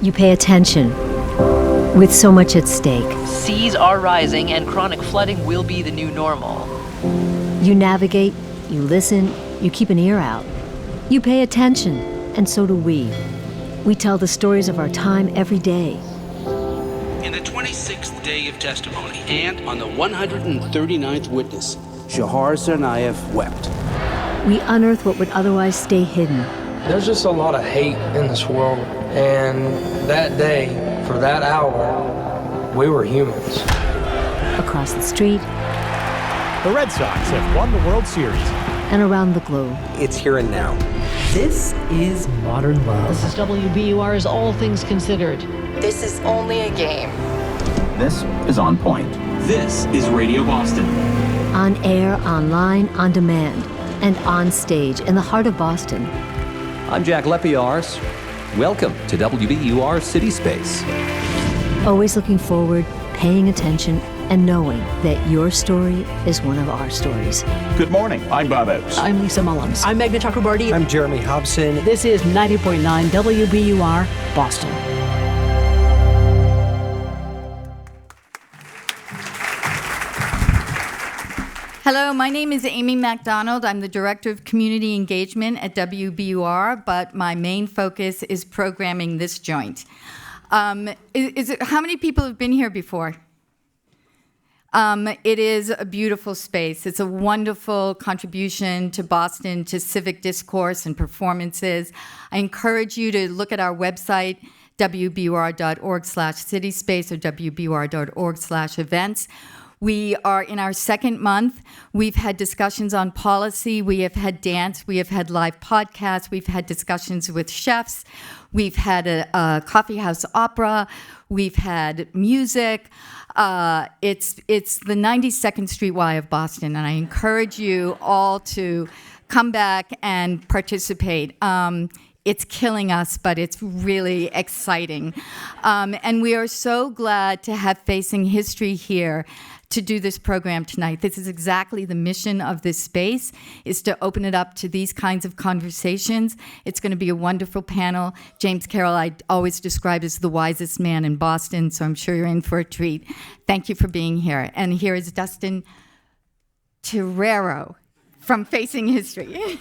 You pay attention with so much at stake. Seas are rising and chronic flooding will be the new normal. You navigate, you listen, you keep an ear out. You pay attention, and so do we. We tell the stories of our time every day. In the 26th day of testimony and on the 139th witness, Shahar Tsarnaev wept. We unearth what would otherwise stay hidden. There's just a lot of hate in this world, and that day, for that hour, we were humans. Across the street. The Red Sox have won the World Series. And around the globe. It's here and now. This is modern love. This is WBUR's All Things Considered. This is only a game. This is On Point. This is Radio Boston. On air, online, on demand, and on stage in the heart of Boston. I'm Jack Lepiars. Welcome to WBUR City Space. Always looking forward, paying attention, and knowing that your story is one of our stories. Good morning. I'm Bob Oates. I'm Lisa Mullins. I'm Meghna Chakrabarty. I'm Jeremy Hobson. This is 90.9 WBUR Boston. Hello, my name is Amy MacDonald. I'm the Director of Community Engagement at WBUR, but my main focus is programming this joint. How many people have been here before? It is a beautiful space. It's a wonderful contribution to Boston, to civic discourse and performances. I encourage you to look at our website, wbur.org/cityspace or wbur.org/events. We are in our second month. We've had discussions on policy. We have had dance. We have had live podcasts. We've had discussions with chefs. We've had a coffee house opera. We've had music. It's the 92nd Street Y of Boston, and I encourage you all to come back and participate. It's killing us, but it's really exciting. And we are so glad to have Facing History here to do this program tonight. This is exactly the mission of this space, is to open it up to these kinds of conversations. It's going to be a wonderful panel. James Carroll, I always describe as the wisest man in Boston, so I'm sure you're in for a treat. Thank you for being here. And here is Dustin Terrero from Facing History.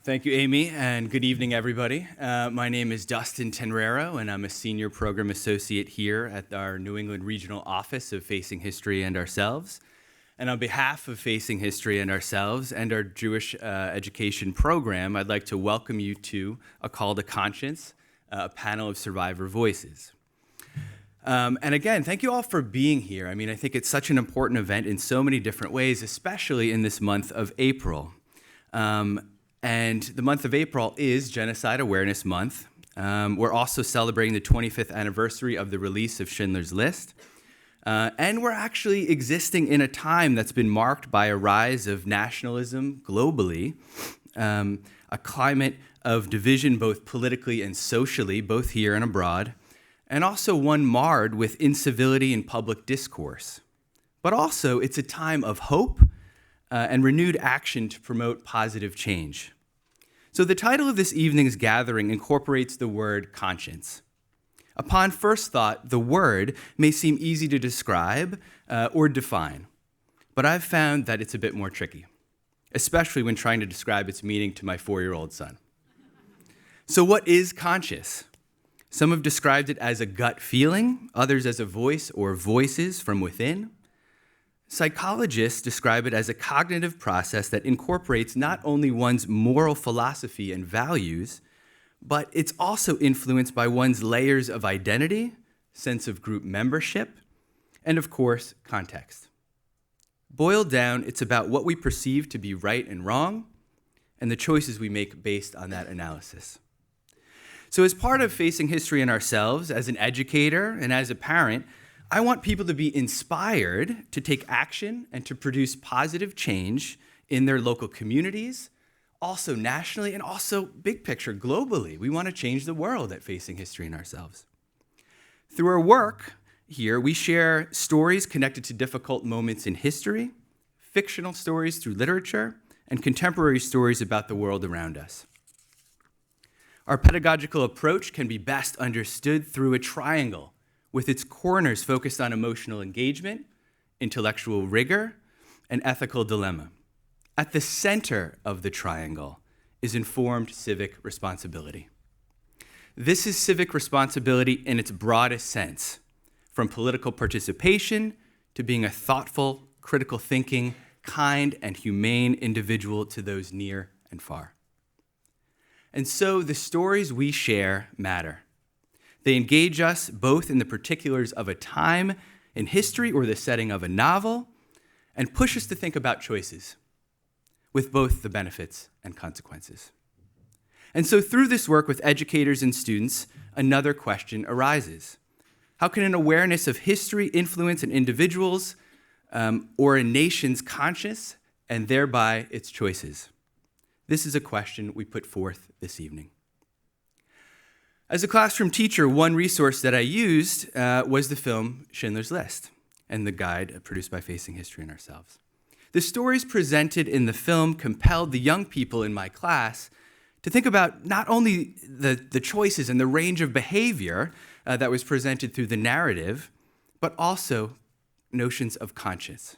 Thank you, Amy, and good evening, everybody. My name is Dustin Tenrero, and I'm a Senior Program Associate here at our New England Regional Office of Facing History and Ourselves. And on behalf of Facing History and Ourselves and our Jewish Education Program, I'd like to welcome you to A Call to Conscience, a panel of survivor voices. And again, thank you all for being here. I mean, I think it's such an important event in so many different ways, especially in this month of April. And the month of April is Genocide Awareness Month. We're also celebrating the 25th anniversary of the release of Schindler's List. And we're actually existing in a time that's been marked by a rise of nationalism globally, a climate of division both politically and socially, both here and abroad, and also one marred with incivility in public discourse. But also, it's a time of hope and renewed action to promote positive change. So the title of this evening's gathering incorporates the word conscience. Upon first thought, the word may seem easy to describe or define, but I've found that it's a bit more tricky, especially when trying to describe its meaning to my 4-year-old son. So what is conscious? Some have described it as a gut feeling, others as a voice or voices from within. Psychologists describe it as a cognitive process that incorporates not only one's moral philosophy and values, but it's also influenced by one's layers of identity, sense of group membership, and of course, context. Boiled down, it's about what we perceive to be right and wrong, and the choices we make based on that analysis. So as part of Facing History and Ourselves, as an educator and as a parent, I want people to be inspired to take action and to produce positive change in their local communities, also nationally, and also big picture, globally. We want to change the world at Facing History and Ourselves. Through our work here, we share stories connected to difficult moments in history, fictional stories through literature, and contemporary stories about the world around us. Our pedagogical approach can be best understood through a triangle, with its corners focused on emotional engagement, intellectual rigor, and ethical dilemma. At the center of the triangle is informed civic responsibility. This is civic responsibility in its broadest sense, from political participation to being a thoughtful, critical thinking, kind, and humane individual to those near and far. And so the stories we share matter. They engage us both in the particulars of a time in history or the setting of a novel, and push us to think about choices, with both the benefits and consequences. And so through this work with educators and students, another question arises. How can an awareness of history influence an individual's or a nation's conscience and thereby its choices? This is a question we put forth this evening. As a classroom teacher, one resource that I used was the film Schindler's List and the guide produced by Facing History and Ourselves. The stories presented in the film compelled the young people in my class to think about not only the choices and the range of behavior that was presented through the narrative, but also notions of conscience.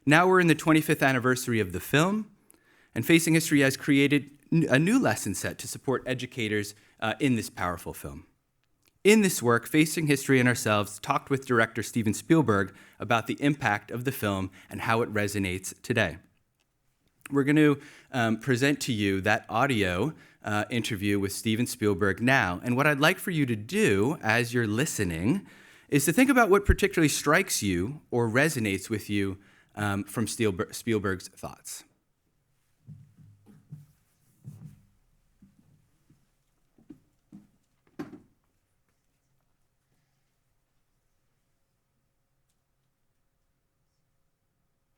Now we're in the 25th anniversary of the film, and Facing History has created a new lesson set to support educators in this powerful film. In this work, Facing History and Ourselves talked with director Steven Spielberg about the impact of the film and how it resonates today. We're going to present to you that audio interview with Steven Spielberg now. And what I'd like for you to do as you're listening is to think about what particularly strikes you or resonates with you from Spielberg's thoughts.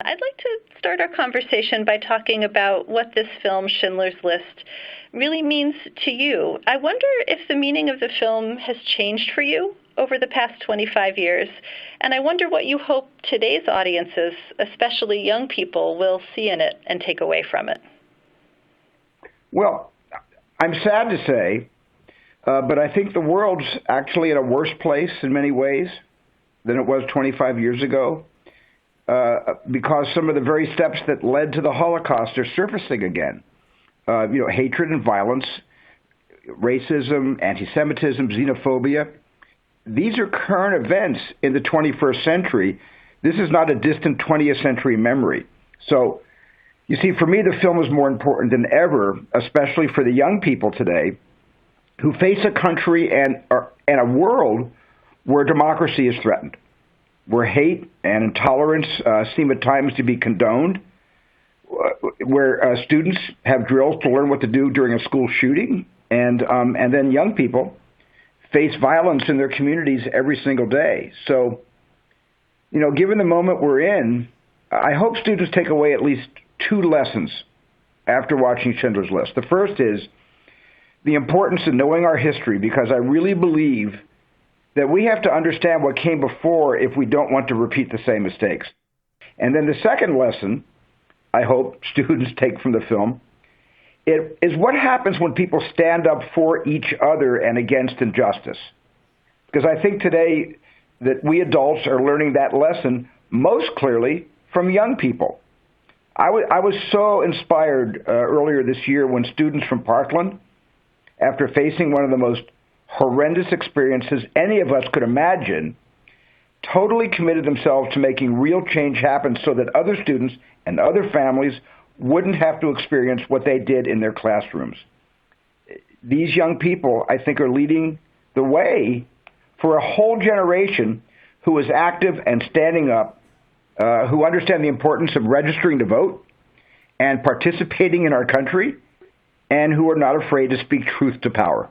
I'd like to start our conversation by talking about what this film, Schindler's List, really means to you. I wonder if the meaning of the film has changed for you over the past 25 years, and I wonder what you hope today's audiences, especially young people, will see in it and take away from it. Well, I'm sad to say, but I think the world's actually in a worse place in many ways than it was 25 years ago. Because some of the very steps that led to the Holocaust are surfacing again. Hatred and violence, racism, antisemitism, xenophobia. These are current events in the 21st century. This is not a distant 20th century memory. So, you see, for me, the film is more important than ever, especially for the young people today who face a country and a world where democracy is threatened, where hate and intolerance seem at times to be condoned, where students have drills to learn what to do during a school shooting, and then young people face violence in their communities every single day. So, given the moment we're in, I hope students take away at least two lessons after watching Schindler's List. The first is the importance of knowing our history, because I really believe that we have to understand what came before if we don't want to repeat the same mistakes. And then the second lesson I hope students take from the film is what happens when people stand up for each other and against injustice. Because I think today that we adults are learning that lesson most clearly from young people. I was so inspired earlier this year when students from Parkland, after facing one of the most horrendous experiences any of us could imagine, totally committed themselves to making real change happen so that other students and other families wouldn't have to experience what they did in their classrooms. These young people, I think, are leading the way for a whole generation who is active and standing up, who understand the importance of registering to vote and participating in our country, and who are not afraid to speak truth to power.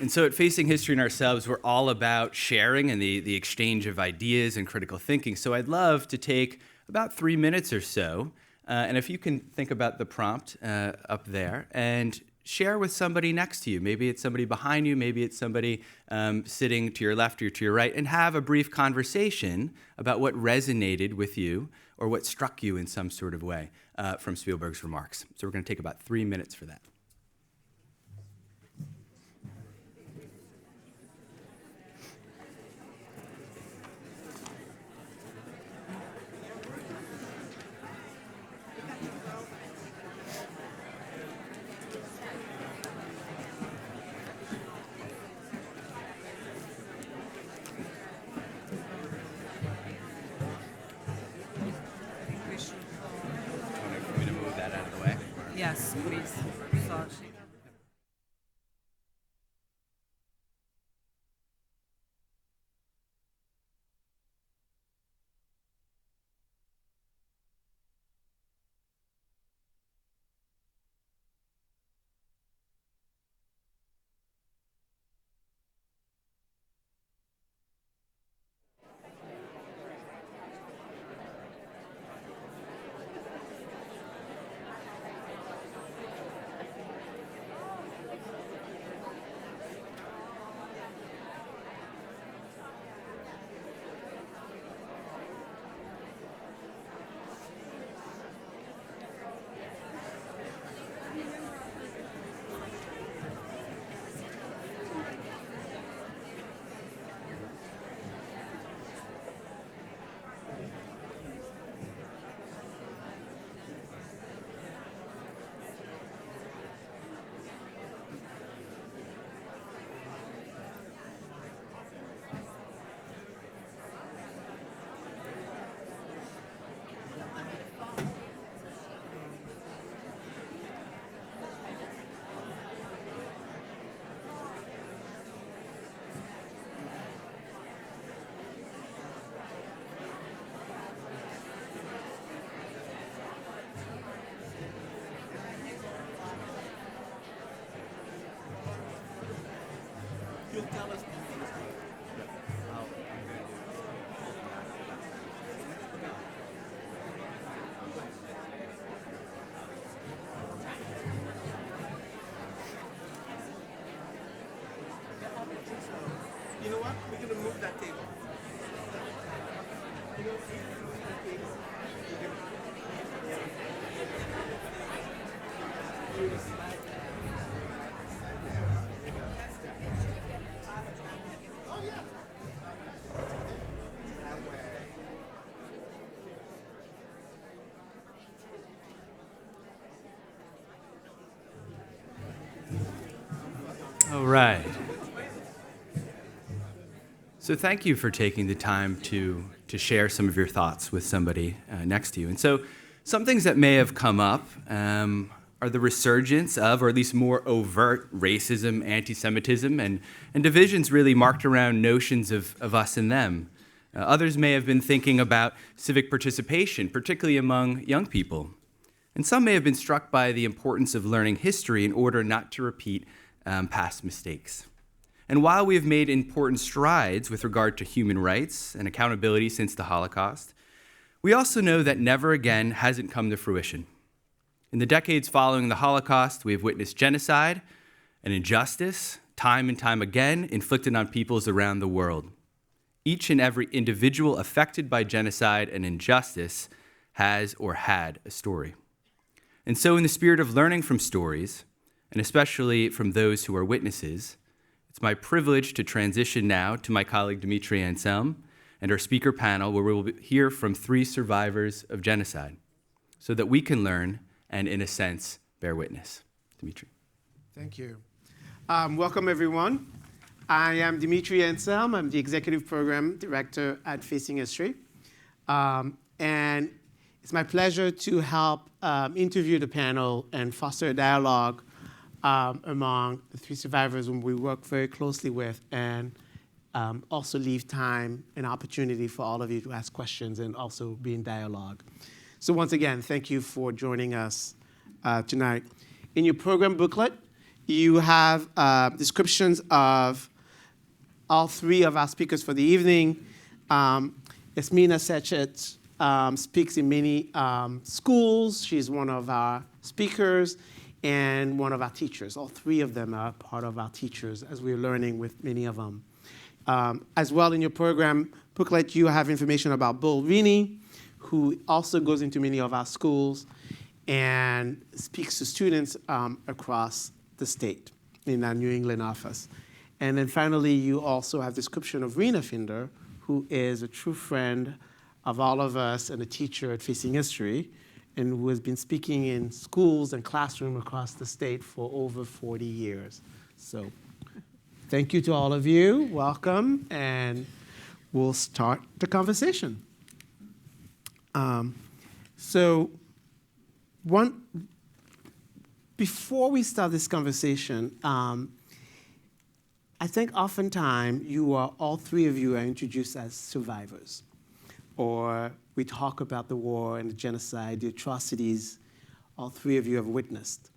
And so at Facing History and Ourselves, we're all about sharing and the exchange of ideas and critical thinking. So I'd love to take about 3 minutes or so, and if you can think about the prompt up there, and share with somebody next to you. Maybe it's somebody behind you, maybe it's somebody sitting to your left or to your right, and have a brief conversation about what resonated with you or what struck you in some sort of way from Spielberg's remarks. So we're going to take about 3 minutes for that. Yes, please. You know what? We're going to move that table. All right. So thank you for taking the time to share some of your thoughts with somebody next to you. And so some things that may have come up are the resurgence of, or at least more overt, racism, anti-Semitism, and divisions really marked around notions of us and them. Others may have been thinking about civic participation, particularly among young people. And some may have been struck by the importance of learning history in order not to repeat past mistakes. And while we have made important strides with regard to human rights and accountability since the Holocaust, we also know that never again hasn't come to fruition. In the decades following the Holocaust, we have witnessed genocide and injustice, time and time again, inflicted on peoples around the world. Each and every individual affected by genocide and injustice has or had a story. And so in the spirit of learning from stories, and especially from those who are witnesses, it's my privilege to transition now to my colleague Dimitri Anselm and our speaker panel, where we will hear from 3 survivors of genocide, so that we can learn and, in a sense, bear witness. Dimitri. Thank you. Welcome, everyone. I am Dimitri Anselm. I'm the Executive Program Director at Facing History. And it's my pleasure to help interview the panel and foster a dialogue among the 3 survivors whom we work very closely with, and also leave time and opportunity for all of you to ask questions and also be in dialogue. So once again, thank you for joining us tonight. In your program booklet, you have descriptions of all 3 of our speakers for the evening. Yasmina Sechet speaks in many schools. She's one of our speakers. and one of our teachers. All three of them are part of our teachers as we're learning with many of them. As well, in your program booklet, you have information about Bull Rini, who also goes into many of our schools and speaks to students across the state in our New England office. And then finally, you also have description of Rena Finder, who is a true friend of all of us and a teacher at Facing History, and who has been speaking in schools and classrooms across the state for over 40 years. So thank you to all of you. Welcome, and we'll start the conversation. Before we start this conversation, I think oftentimes all three of you are introduced as survivors, or we talk about the war and the genocide, the atrocities all three of you have witnessed.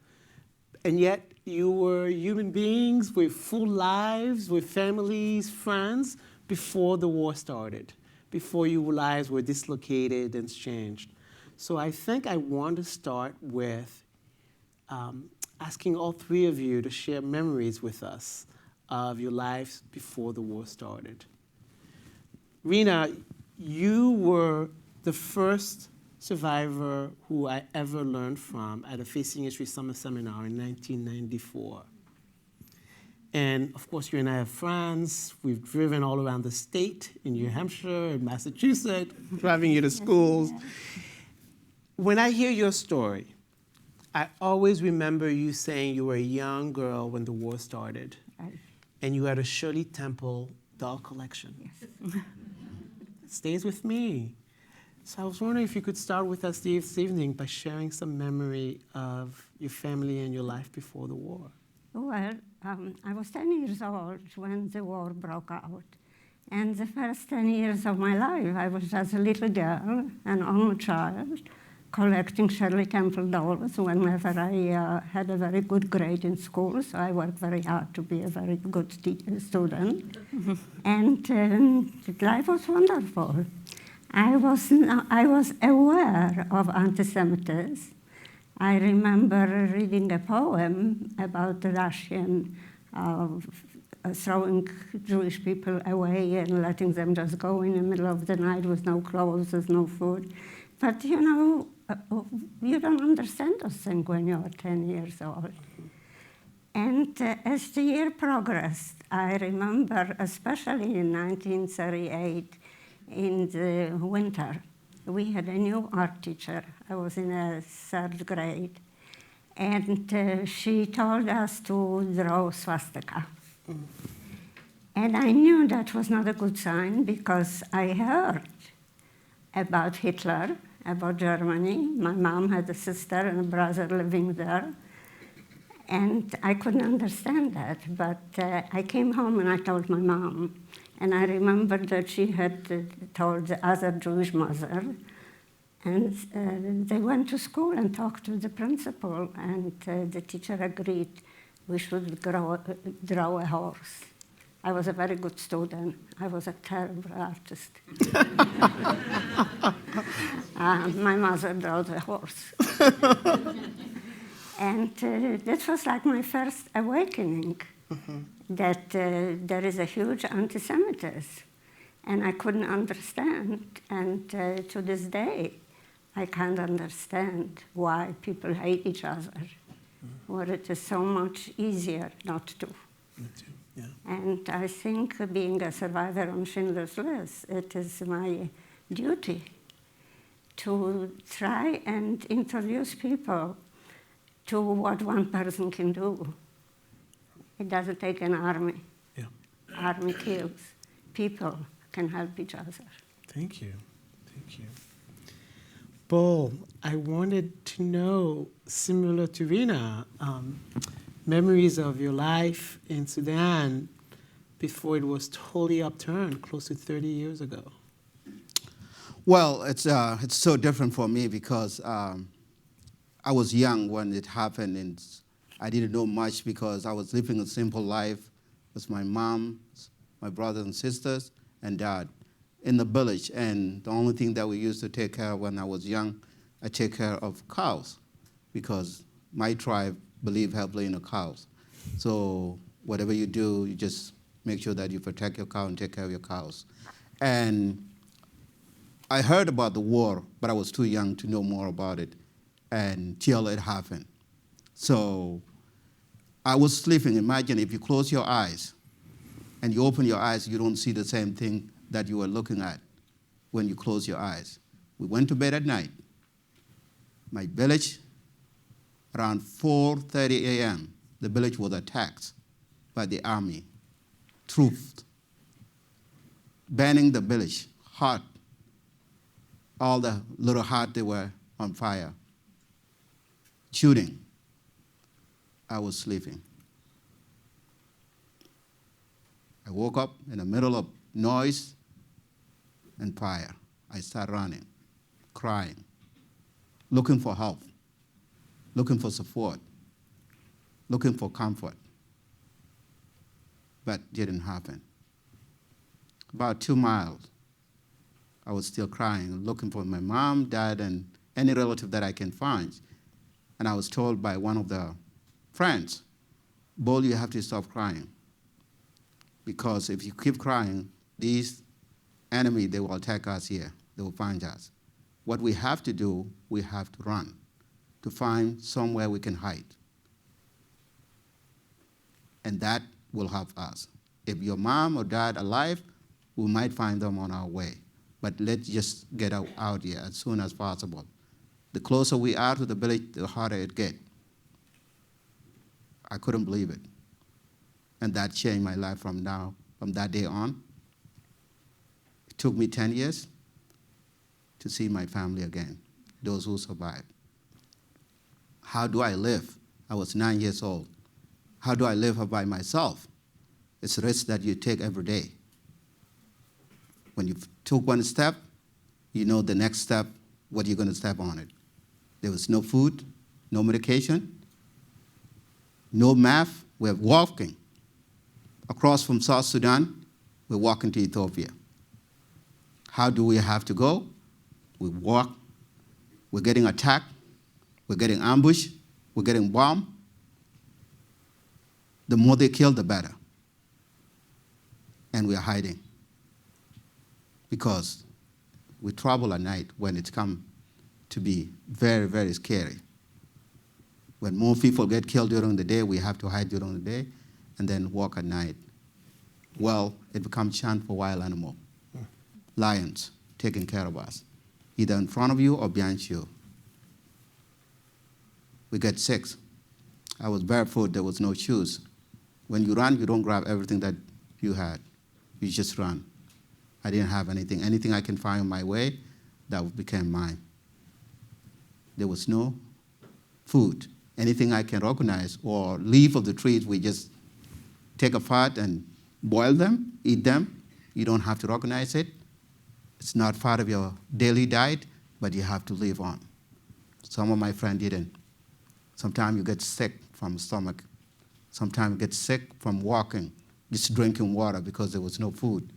And yet you were human beings with full lives, with families, friends, before the war started, before your lives were dislocated and changed. So I think I want to start with asking all three of you to share memories with us of your lives before the war started. Rena, you were the first survivor who I ever learned from at a Facing History Summer Seminar in 1994. And of course, you and I are friends. We've driven all around the state, in New Hampshire, in Massachusetts, driving you to schools. When I hear your story, I always remember you saying you were a young girl when the war started, and you had a Shirley Temple doll collection. Yes. It stays with me. So I was wondering if you could start with us this evening by sharing some memory of your family and your life before the war. Well, I was 10 years old when the war broke out. And the first 10 years of my life, I was just a little girl, an only child, collecting Shirley Temple dolls whenever I had a very good grade in school. So I worked very hard to be a very good student. And life was wonderful. I was aware of antisemitism. I remember reading a poem about the Russian throwing Jewish people away and letting them just go in the middle of the night with no clothes, with no food. But you know, you don't understand those things when you're 10 years old. And as the year progressed, I remember, especially in 1938, in the winter, we had a new art teacher. I was in a 3rd grade. And she told us to draw swastika. And I knew that was not a good sign because I heard about Hitler, about Germany. My mom had a sister and a brother living there. And I couldn't understand that. But I came home and I told my mom. And I remember that she had told the other Jewish mother. And they went to school and talked to the principal. And the teacher agreed we should draw a horse. I was a very good student. I was a terrible artist. My mother drew the horse. And that was like my first awakening. That there is a huge anti-Semitism, and I couldn't understand. And to this day, I can't understand why people hate each other, where it is so much easier not to. Yeah. And I think being a survivor on Schindler's List, it is my duty to try and introduce people to what one person can do. It doesn't take an army. Yeah. Army kills. People can help each other. Thank you. Thank you. Bull, I wanted to know, similar to Rena, memories of your life in Sudan before it was totally upturned close to 30 years ago. Well, it's so different for me because I was young when it happened, and I didn't know much because I was living a simple life with my mom, my brothers and sisters, and dad in the village. And the only thing that we used to take care of when I was young, I take care of cows because my tribe believe heavily in the cows. So whatever you do, you just make sure that you protect your cow and take care of your cows. And I heard about the war, but I was too young to know more about it until it happened. So I was sleeping. Imagine if you close your eyes and you open your eyes, you don't see the same thing that you were looking at when you close your eyes. We went to bed at night. My village, around 4:30 a.m., the village was attacked by the army, troops, burning the village, hot. All the little huts, they were on fire, shooting. I was sleeping. I woke up in the middle of noise and fire. I started running, crying, looking for help, looking for support, looking for comfort. But didn't happen. About 2 miles, I was still crying, looking for my mom, dad, and any relative that I can find. And I was told by one of the friends, Bull, you have to stop crying. Because if you keep crying, these enemy, they will attack us here. They will find us. What we have to do, we have to run to find somewhere we can hide. And that will help us. If your mom or dad are alive, we might find them on our way. But let's just get out here as soon as possible. The closer we are to the village, the harder it gets. I couldn't believe it. And that changed my life from that day on. It took me 10 years to see my family again, those who survived. How do I live? I was 9 years old. How do I live by myself? It's a risk that you take every day. When you took one step, you know the next step, what you're going to step on it. There was no food, no medication, no map. We're walking. Across from South Sudan, we're walking to Ethiopia. How do we have to go? We walk. We're getting attacked. We're getting ambushed. We're getting bombed. The more they kill, the better. And we're hiding. Because we travel at night when it's come to be very, very scary. When more people get killed during the day, we have to hide during the day and then walk at night. Well, it becomes chance for wild animal. Lions taking care of us, either in front of you or behind you. We get sick. I was barefoot, there was no shoes. When you run, you don't grab everything that you had. You just run. I didn't have anything. Anything I can find on my way, that became mine. There was no food. Anything I can recognize or leaf of the trees, we just take apart and boil them, eat them. You don't have to recognize it. It's not part of your daily diet, but you have to live on. Some of my friends didn't. Sometimes you get sick from stomach. Sometimes you get sick from walking, just drinking water because there was no food.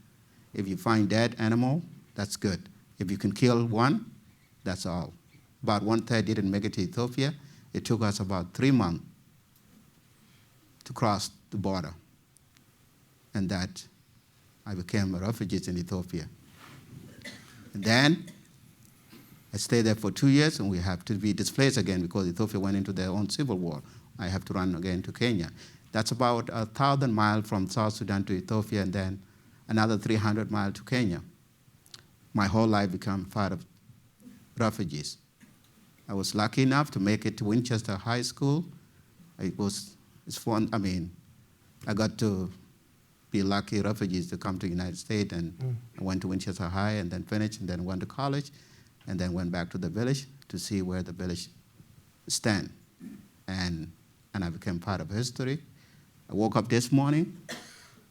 If you find dead animal, that's good. If you can kill one, that's all. About 1/3 didn't make it to Ethiopia. It took us about 3 months to cross the border. And that I became a refugee in Ethiopia. And then I stayed there for 2 years, and we have to be displaced again because Ethiopia went into their own civil war. I have to run again to Kenya. That's about 1,000 miles from South Sudan to Ethiopia, and then another 300 miles to Kenya. My whole life became part of refugees. I was lucky enough to make it to Winchester High School. It's fun. I mean, I got to be lucky refugees to come to the United States, and I went to Winchester High and then finished and then went to college and then went back to the village to see where the village stand. And I became part of history. I woke up this morning,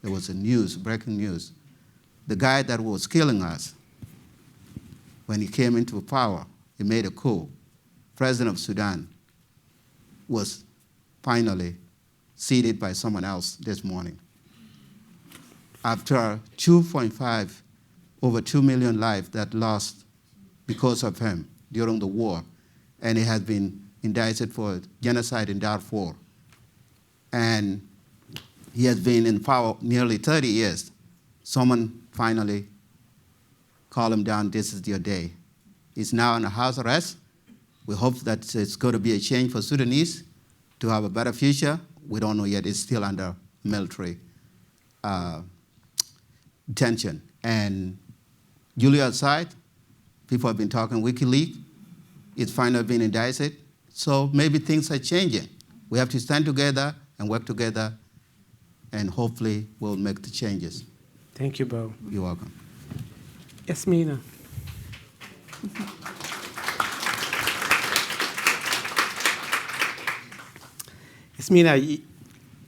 there was a news, breaking news. The guy that was killing us, when he came into power, he made a coup. President of Sudan was finally seated by someone else this morning. After 2.5, over 2 million lives that lost because of him during the war, and he has been indicted for genocide in Darfur. and he has been in power nearly 30 years. Someone finally called him down, this is your day. He's now in a house arrest. We hope that it's going to be a change for Sudanese to have a better future. We don't know yet. It's still under military detention. And Julia aside, people have been talking WikiLeaks. It's finally been indicted. So maybe things are changing. We have to stand together and work together, and hopefully we'll make the changes. Thank you, Bo. You're welcome. Yasmina. Yasmina,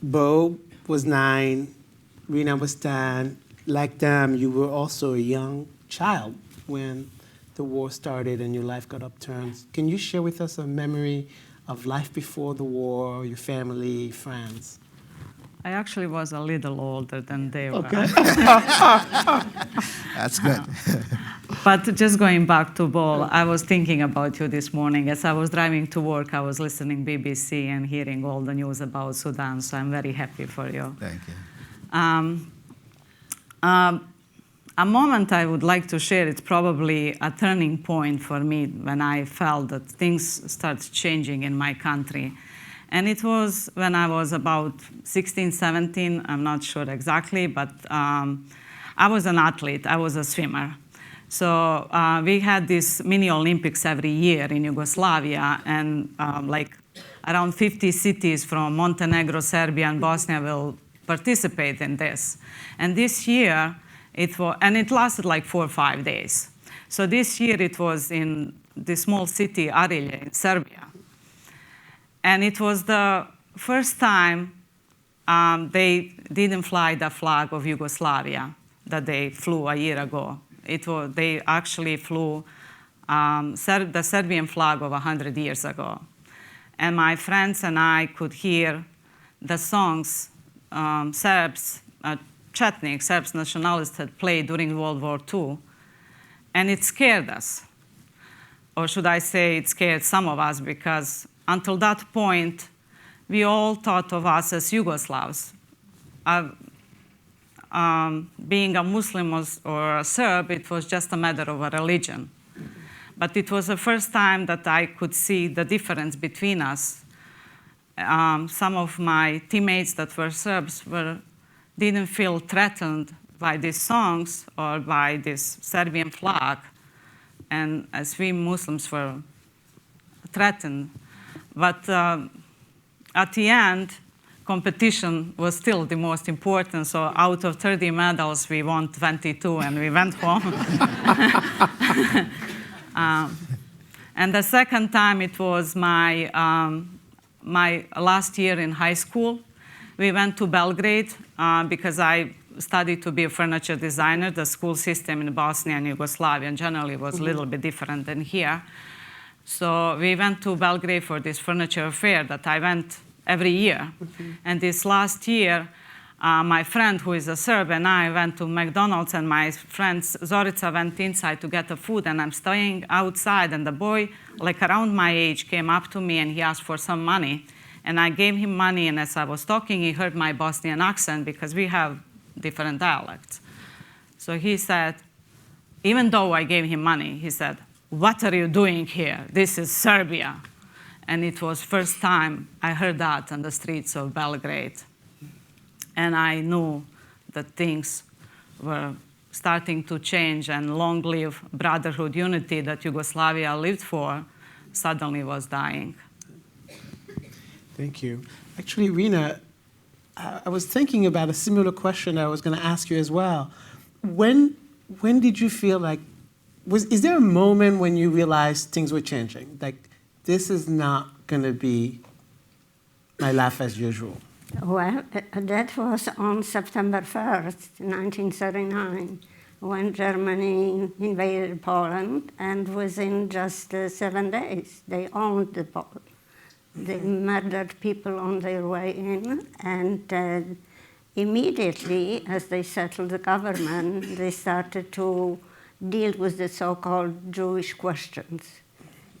Bo was 9, Rena was 10. Like them, you were also a young child when the war started and your life got upturned. Can you share with us a memory of life before the war, your family, friends? I actually was a little older than they were. Okay. That's good. But just going back to Bo, I was thinking about you this morning. As I was driving to work, I was listening BBC and hearing all the news about Sudan, so I'm very happy for you. Thank you. A moment I would like to share, it's probably a turning point for me when I felt that things started changing in my country. And it was when I was about 16, 17, I'm not sure exactly, but I was an athlete, I was a swimmer. So we had these mini Olympics every year in Yugoslavia, and like around 50 cities from Montenegro, Serbia, and Bosnia will participate in this. And this year, it lasted like 4 or 5 days. So this year it was in the small city Arilje in Serbia. And it was the first time they didn't fly the flag of Yugoslavia that they flew a year ago. They actually flew the Serbian flag of 100 years ago. And my friends and I could hear the songs Serbs, Chetnik, Serbs nationalists had played during World War II. And it scared us. Or should I say it scared some of us, because until that point, we all thought of us as Yugoslavs. Being a Muslim or a Serb, it was just a matter of a religion. But it was the first time that I could see the difference between us. Some of my teammates that were Serbs didn't feel threatened by these songs or by this Serbian flag, and as we Muslims were threatened. But at the end, competition was still the most important, so out of 30 medals, we won 22 and we went home. And the second time, it was my last year in high school. We went to Belgrade because I studied to be a furniture designer. The school system in Bosnia and Yugoslavia generally was a little bit different than here. So we went to Belgrade for this furniture fair that I went every year. And this last year, my friend, who is a Serb, and I went to McDonald's, and my friend Zorica went inside to get the food, and I'm staying outside, and the boy, like around my age, came up to me and he asked for some money. And I gave him money, and as I was talking, he heard my Bosnian accent because we have different dialects. So he said, even though I gave him money, he said, "What are you doing here? This is Serbia." And it was first time I heard that on the streets of Belgrade. And I knew that things were starting to change, and long live brotherhood unity that Yugoslavia lived for suddenly was dying. Thank you. Actually, Rena, I was thinking about a similar question I was going to ask you as well. When did you feel like, is there a moment when you realized things were changing? Like, this is not going to be my life as usual? Well, that was on September 1st, 1939, when Germany invaded Poland, and within just 7 days, they owned the Poland. They murdered people on their way in, and immediately, as they settled the government, they started to deal with the so-called Jewish questions.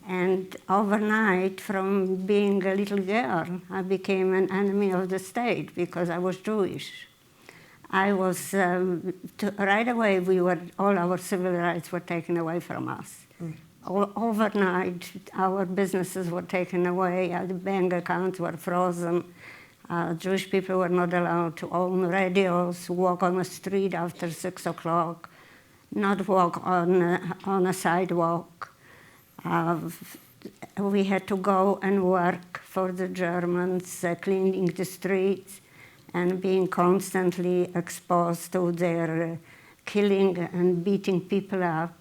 And overnight, from being a little girl, I became an enemy of the state because I was Jewish. I was, right away, all our civil rights were taken away from us. Overnight, our businesses were taken away, the bank accounts were frozen. Jewish people were not allowed to own radios, walk on the street after 6 o'clock, not walk on a sidewalk. We had to go and work for the Germans, cleaning the streets and being constantly exposed to their killing and beating people up.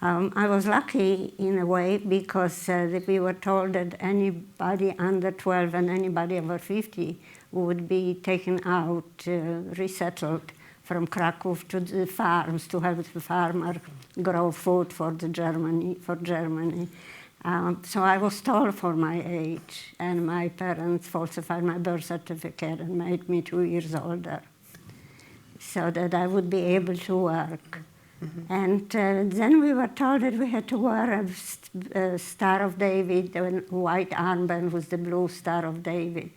I was lucky in a way because we were told that anybody under 12 and anybody over 50 would be taken out, resettled from Krakow to the farms to help the farmer grow food for Germany. So I was told for my age, and my parents falsified my birth certificate and made me 2 years older so that I would be able to work. And then we were told that we had to wear a Star of David, a white armband with the blue Star of David.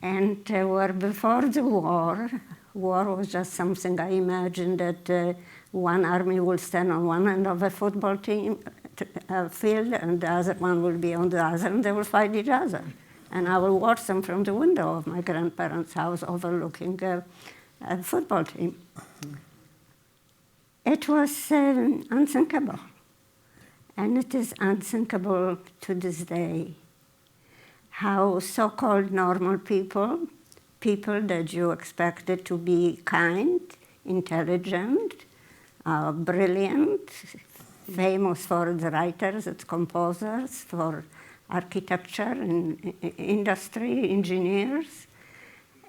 And before the war was just something I imagined that one army will stand on one end of a football team field and the other one will be on the other and they will fight each other. And I will watch them from the window of my grandparents' house overlooking a football team. It was unthinkable, and it is unthinkable to this day, how so-called normal people that you expected to be kind, intelligent, brilliant, famous for the writers and composers, for architecture and industry, engineers.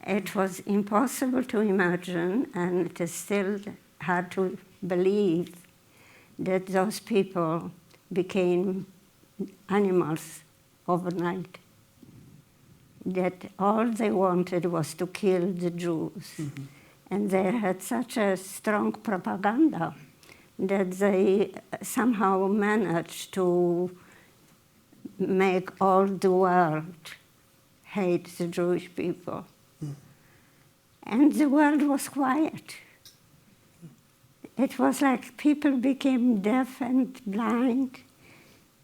It was impossible to imagine, and it is still hard to believe that those people became animals overnight. That all they wanted was to kill the Jews. And they had such a strong propaganda that they somehow managed to make all the world hate the Jewish people. And the world was quiet. It was like people became deaf and blind.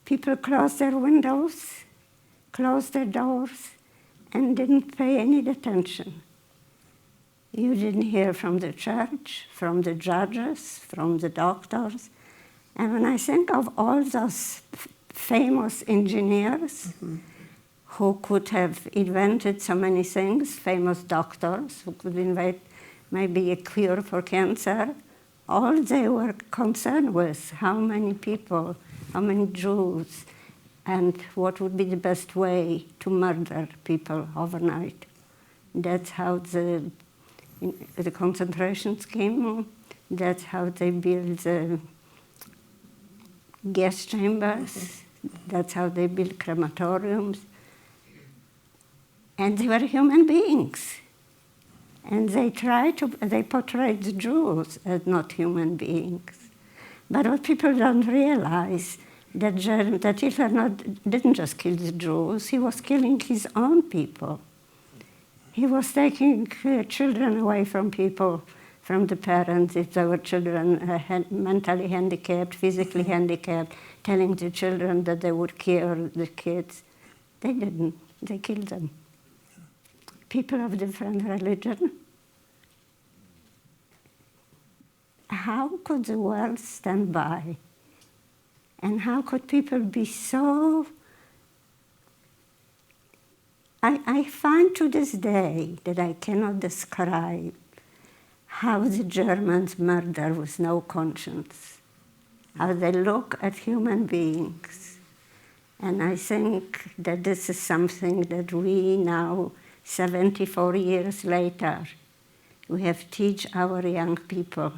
People closed their windows, closed their doors, and didn't pay any attention. You didn't hear from the church, from the judges, from the doctors. And when I think of all those famous engineers who could have invented so many things, famous doctors who could invent maybe a cure for cancer, all they were concerned with how many people, how many Jews, and what would be the best way to murder people overnight. That's how the concentrations came. That's how they built the gas chambers. That's how they built crematoriums. And they were human beings. And they portrayed the Jews as not human beings. But what people don't realize, that Hitler didn't just kill the Jews, he was killing his own people. He was taking children away from people, from the parents, if they were children mentally handicapped, physically handicapped, telling the children that they would kill the kids. They didn't, they killed them. People of different religion. How could the world stand by? And how could people be so... I find to this day that I cannot describe how the Germans murder with no conscience, how they look at human beings. And I think that this is something that we now, 74 years later, we have to teach our young people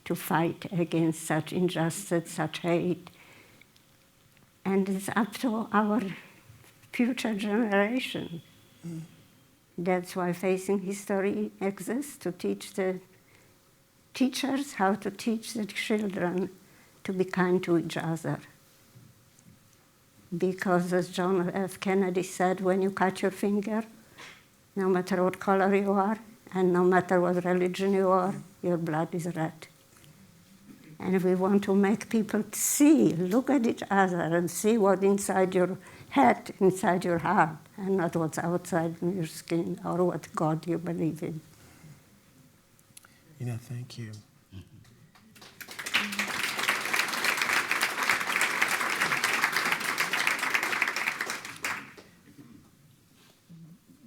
to fight against such injustice, such hate. And it's up to our future generation. That's why Facing History exists, to teach the teachers how to teach the children to be kind to each other. because as John F. Kennedy said, when you cut your finger, no matter what color you are, and no matter what religion you are, your blood is red. And we want to make people see, look at each other and see what's inside your head, inside your heart, and not what's outside your skin or what God you believe in. Thank you.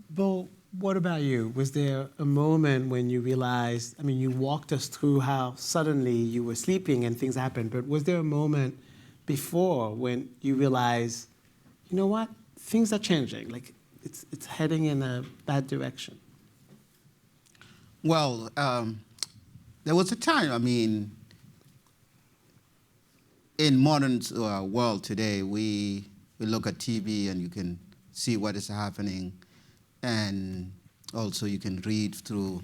Bo, what about you? Was there a moment when you realized, you walked us through how suddenly you were sleeping and things happened, but was there a moment before when you realized, you know what, things are changing, like it's heading in a bad direction? Well, there was a time, in modern world today, we look at TV and you can see what is happening, and also you can read through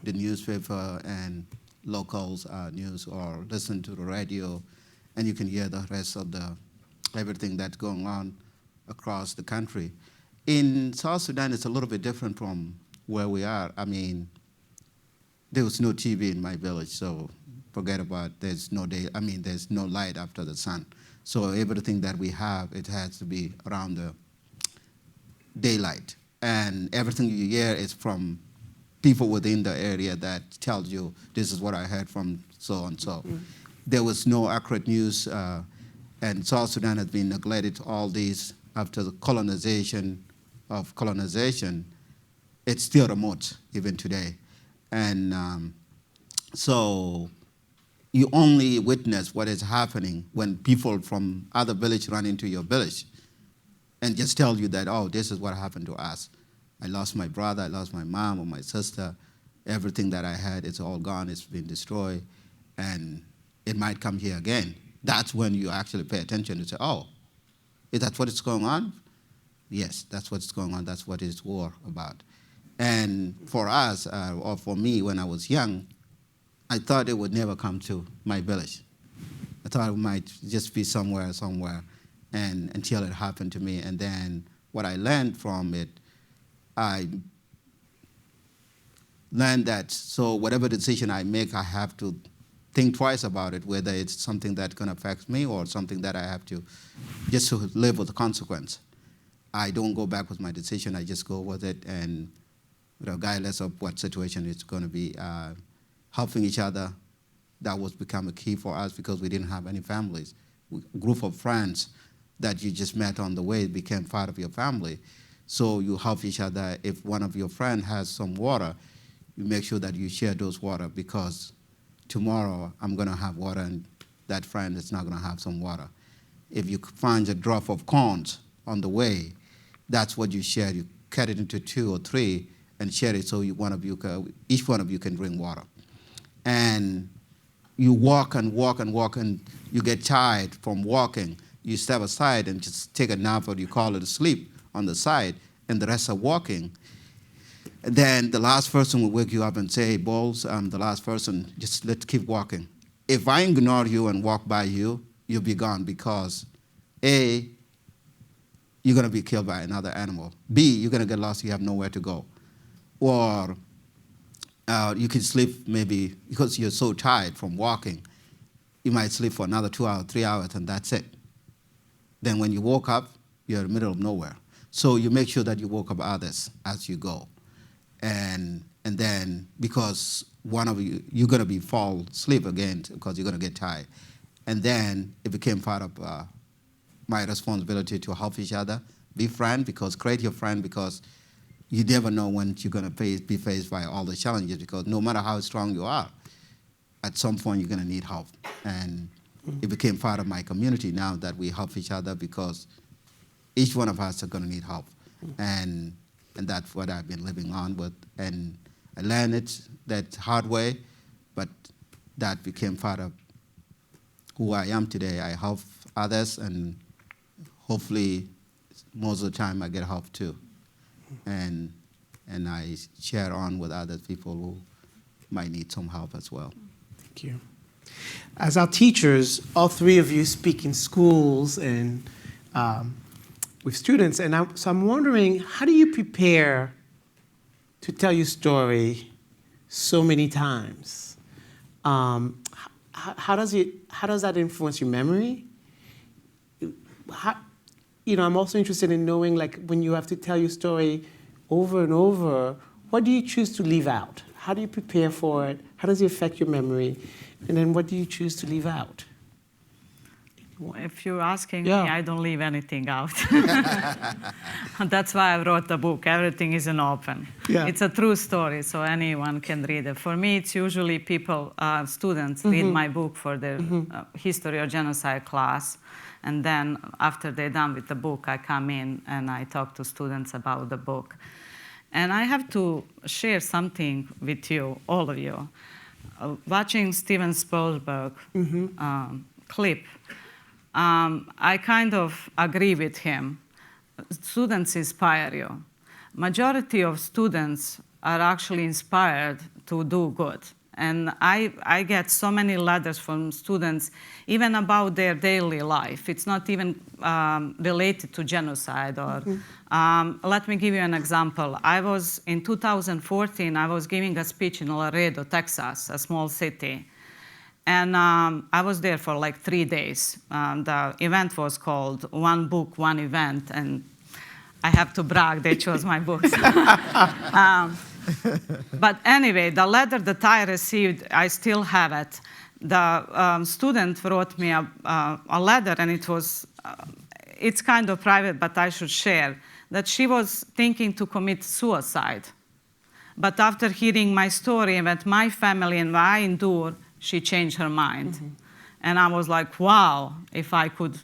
the newspaper and local news or listen to the radio, and you can hear the rest of everything that's going on across the country. In South Sudan, it's a little bit different from where we are. There was no TV in my village, so forget about, there's no day, there's no light after the sun. So everything that we have, it has to be around the daylight. And everything you hear is from people within the area that tells you, this is what I heard from so-and-so. There was no accurate news, and South Sudan has been neglected all these after the colonization. It's still remote even today. And so you only witness what is happening when people from other village run into your village and just tell you that, oh, this is what happened to us. I lost my brother, I lost my mom or my sister. Everything that I had, it's all gone, it's been destroyed, and it might come here again. That's when you actually pay attention and say, oh, is that what is going on? Yes, that's what's going on. That's what it's war about. And for us, or for me, when I was young, I thought it would never come to my village. I thought it might just be somewhere, and until it happened to me. And then what I learned from it, I learned that, so whatever decision I make, I have to think twice about it, whether it's something that's going to affect me or something that I have to just to live with the consequence. I don't go back with my decision. I just go with it, and regardless of what situation it's going to be, helping each other, that was become a key for us because we didn't have any families. A group of friends that you just met on the way became part of your family. So you help each other. If one of your friends has some water, you make sure that you share those water, because tomorrow I'm going to have water and that friend is not going to have some water. If you find a drop of corns on the way, that's what you share. You cut it into 2 or 3 and share it, so each one of you can drink water. And you walk and walk and walk, and you get tired from walking. You step aside and just take a nap, or you call it a sleep on the side, and the rest are walking. And then the last person will wake you up and say, hey, Bowles, the last person, just let's keep walking. If I ignore you and walk by you, you'll be gone, because A, you're going to be killed by another animal. B, you're going to get lost, you have nowhere to go. Or you can sleep maybe, because you're so tired from walking, you might sleep for another 2 hours, 3 hours, and that's it. Then when you woke up, you're in the middle of nowhere. So you make sure that you woke up others as you go. And then, because one of you, you're going to fall asleep again, because you're going to get tired. And then it became part of my responsibility to help each other, be friends, create your friend, because you never know when you're going to be faced by all the challenges, because no matter how strong you are, at some point you're going to need help. And it became part of my community now that we help each other, because each one of us are going to need help. And that's what I've been living on with. And I learned it that hard way, but that became part of who I am today. I help others, and hopefully most of the time I get help too. And I share on with other people who might need some help as well. Thank you. As our teachers, all 3 of you speak in schools and with students, and so I'm wondering, how do you prepare to tell your story so many times? How does that influence your memory? I'm also interested in knowing, like, when you have to tell your story over and over, what do you choose to leave out? How do you prepare for it? How does it affect your memory? And then what do you choose to leave out? If you're asking me, I don't leave anything out. That's why I wrote the book. Everything is open. Yeah. It's a true story, so anyone can read it. For me, it's usually people, students, read my book for their history or genocide class. And then after they're done with the book, I come in and I talk to students about the book. And I have to share something with you, all of you. Watching Steven Spielberg clip, I kind of agree with him. Students inspire you. Majority of students are actually inspired to do good. And I get so many letters from students, even about their daily life. It's not even related to genocide. Or let me give you an example. In 2014, I was giving a speech in Laredo, Texas, a small city. And I was there for like 3 days. The event was called One Book, One Event. And I have to brag, they chose my books. But anyway, the letter that I received, I still have it. The student wrote me a letter, and it's kind of private, but I should share, that she was thinking to commit suicide. But after hearing my story and what my family and what I endured, she changed her mind. And I was like, wow, if I could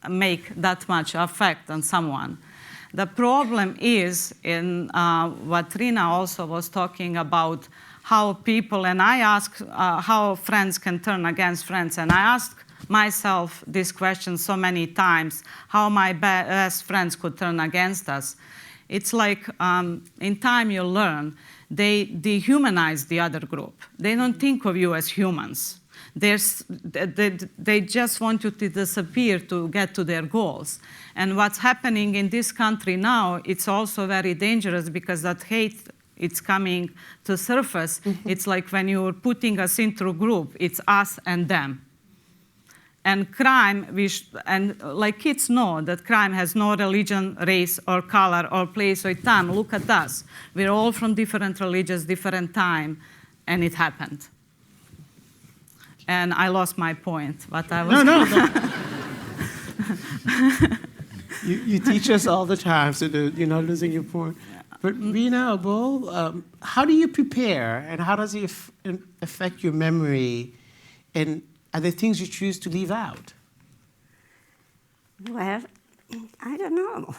make that much effect on someone. The problem is in what Rena also was talking about, how people, and I ask how friends can turn against friends, and I ask myself this question so many times, how my best friends could turn against us. It's like in time you learn, they dehumanize the other group. They don't think of you as humans. They just want you to disappear to get to their goals. And what's happening in this country now, it's also very dangerous because that hate, it's coming to surface. It's like when you're putting us into a group, it's us and them. And crime, like kids know that crime has no religion, race, or color, or place, or time. Look at us. We're all from different religions, different time, and it happened. And I lost my point, but I was... No. You teach us all the time, so you're not losing your point. But Rena, Abul, how do you prepare, and how does it affect your memory, and are there things you choose to leave out? Well, I don't know.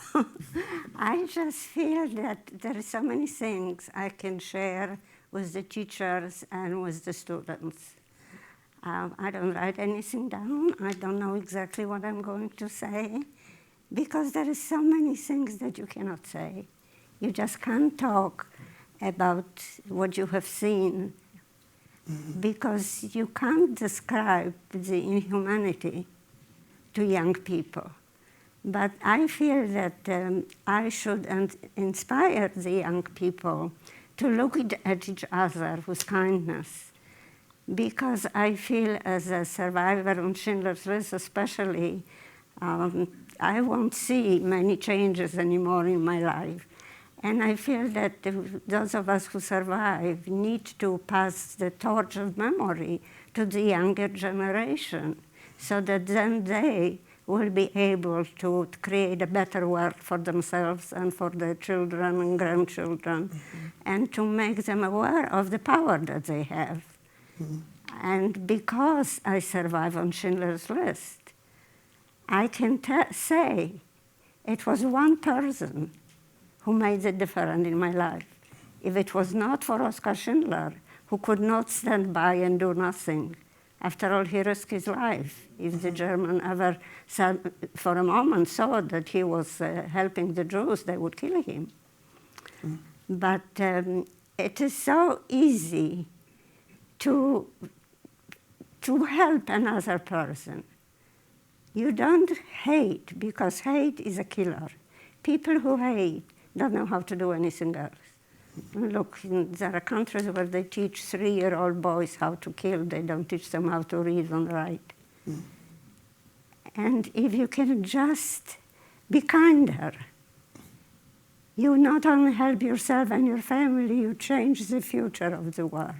I just feel that there are so many things I can share with the teachers and with the students. I don't write anything down. I don't know exactly what I'm going to say, because there are so many things that you cannot say. You just can't talk about what you have seen, because you can't describe the inhumanity to young people. But I feel that I should inspire the young people to look at each other with kindness, because I feel, as a survivor on Schindler's List especially, I won't see many changes anymore in my life. And I feel that those of us who survive need to pass the torch of memory to the younger generation, so that then they will be able to create a better world for themselves and for their children and grandchildren, and to make them aware of the power that they have. And because I survive on Schindler's List, I can say it was one person who made the difference in my life. If it was not for Oskar Schindler, who could not stand by and do nothing, after all, he risked his life. If the German ever said, for a moment thought that he was helping the Jews, they would kill him. But it is so easy to help another person, You don't hate, because hate is a killer. People who hate don't know how to do anything else. Look, there are countries where they teach 3-year-old boys how to kill. They don't teach them how to read and write. And if you can just be kinder, you not only help yourself and your family, you change the future of the world.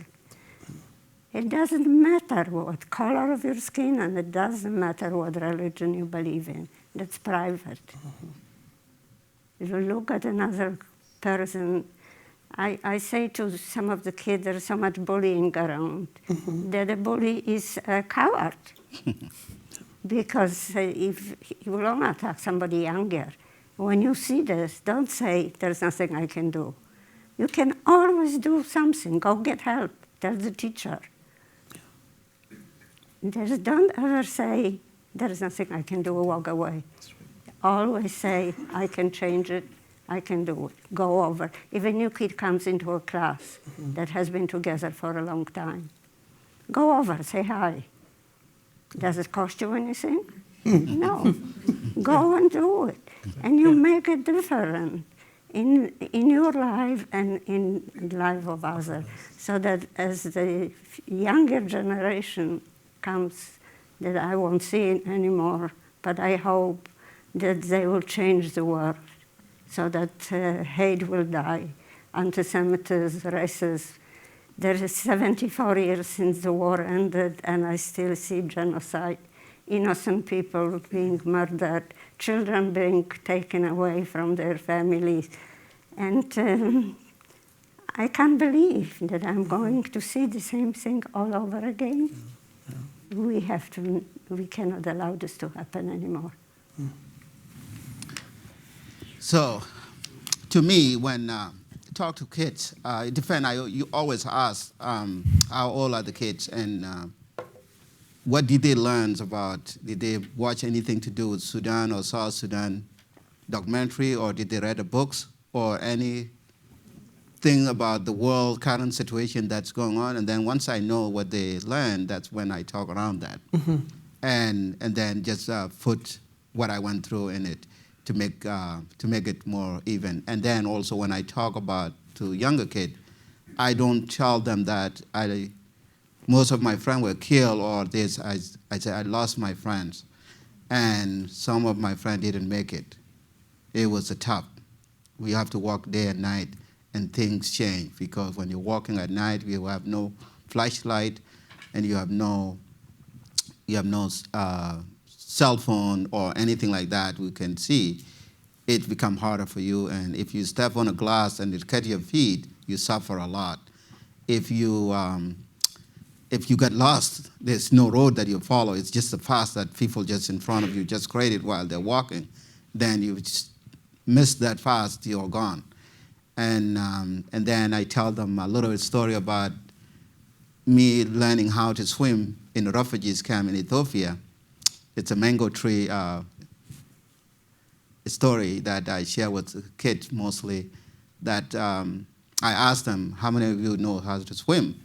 It doesn't matter what color of your skin, and it doesn't matter what religion you believe in. That's private. If you look at another person, I say to some of the kids, there's so much bullying around, that a bully is a coward. Because if you will only attack somebody younger, when you see this, don't say, there's nothing I can do. You can always do something. Go get help. Tell the teacher. Don't ever say, there's nothing I can do, walk away. Always say, I can change it, I can do it. Go over. If a new kid comes into a class that has been together for a long time, go over, say hi. Does it cost you anything? No. Go and do it. And you make a difference in your life and in the life of others. So that as the younger generation comes, that I won't see it anymore, but I hope that they will change the world so that hate will die, antisemitism, racism. There is 74 years since the war ended, and I still see genocide. Innocent people being murdered, children being taken away from their families. And I can't believe that I'm going to see the same thing all over again. We cannot allow this to happen anymore. So, to me, when talk to kids, it depends. You always ask how old are the kids and what did they learn about? Did they watch anything to do with Sudan or South Sudan documentary, or did they read the books or anything about the world current situation that's going on? And then once I know what they learned, that's when I talk around that, and then just put what I went through in it to make it more even. And then also when I talk about to younger kids, I don't tell them that most of my friends were killed or this. I say I lost my friends, and some of my friends didn't make it. It was tough. We have to walk day and night, and things change because when you're walking at night, you have no flashlight, and you have no cell phone or anything like that we can see. It becomes harder for you, and if you step on a glass and it cut your feet, you suffer a lot. If you get lost, there's no road that you follow. It's just a path that people just in front of you just created while they're walking. Then you just miss that path, you're gone. And then I tell them a little story about me learning how to swim in a refugees camp in Ethiopia. It's a mango tree story that I share with kids mostly, that I asked them, how many of you know how to swim?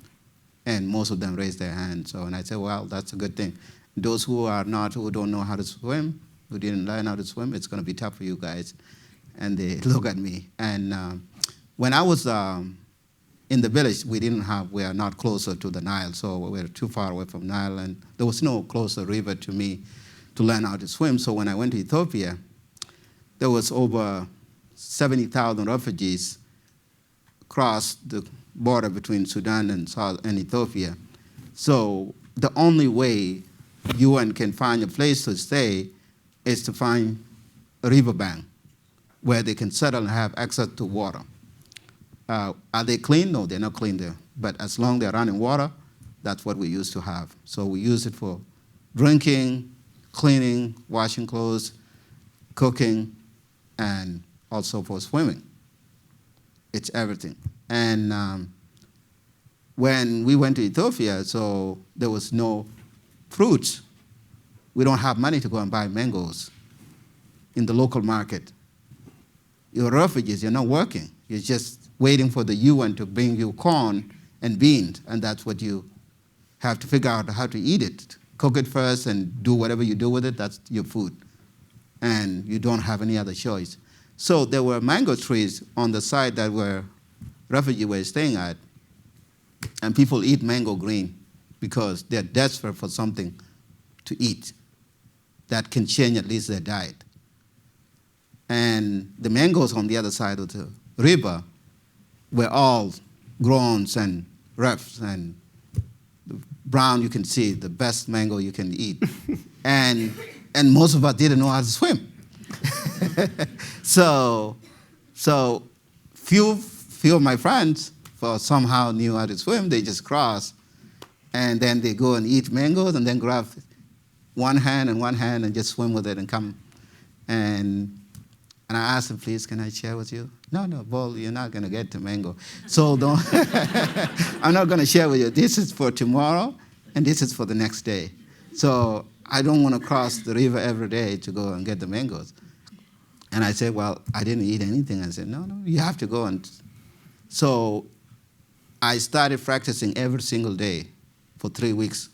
And most of them raised their hands. So, and I said, well, that's a good thing. Those who don't know how to swim, who didn't learn how to swim, it's going to be tough for you guys. And they look at me. And when I was in the village, we are not closer to the Nile, so we were too far away from Nile, and there was no closer river to me to learn how to swim. So when I went to Ethiopia, there was over 70,000 refugees crossed the border between Sudan and Ethiopia. So the only way UN can find a place to stay is to find a riverbank where they can settle and have access to water. Are they clean? No, they're not clean there. But as long as they're running water, that's what we used to have. So we use it for drinking, cleaning, washing clothes, cooking, and also for swimming. It's everything. And when we went to Ethiopia, so there was no fruits. We don't have money to go and buy mangoes in the local market. You're refugees, you're not working. You're just waiting for the UN to bring you corn and beans, and that's what you have to figure out how to eat it. cook it first and do whatever you do with it, that's your food. And you don't have any other choice. So there were mango trees on the side that were refugees were staying at, and people eat mango green because they're desperate for something to eat that can change at least their diet. And the mangoes on the other side of the river were all grown and ripe and brown. You can see the best mango you can eat. and most of us didn't know how to swim. So few of my friends somehow knew how to swim. They just cross, and then they go and eat mangoes, and then grab one hand and just swim with it and come. And I asked them, please, can I share with you? No, Paul, you're not going to get to mango. So don't I'm not going to share with you. This is for tomorrow, and this is for the next day. So I don't want to cross the river every day to go and get the mangoes. And I said, well, I didn't eat anything. I said, no, you have to go. And so I started practicing every single day for 3 weeks.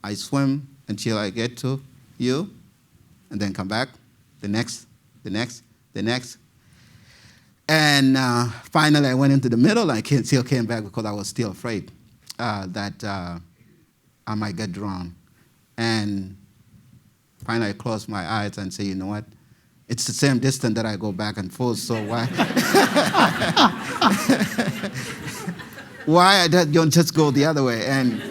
I swim until I get to you, and then come back, the next. And finally, I went into the middle. I still came back because I was still afraid that I might get drowned. And finally, I closed my eyes and said, you know what? It's the same distance that I go back and forth, so why? Why I don't just go the other way? And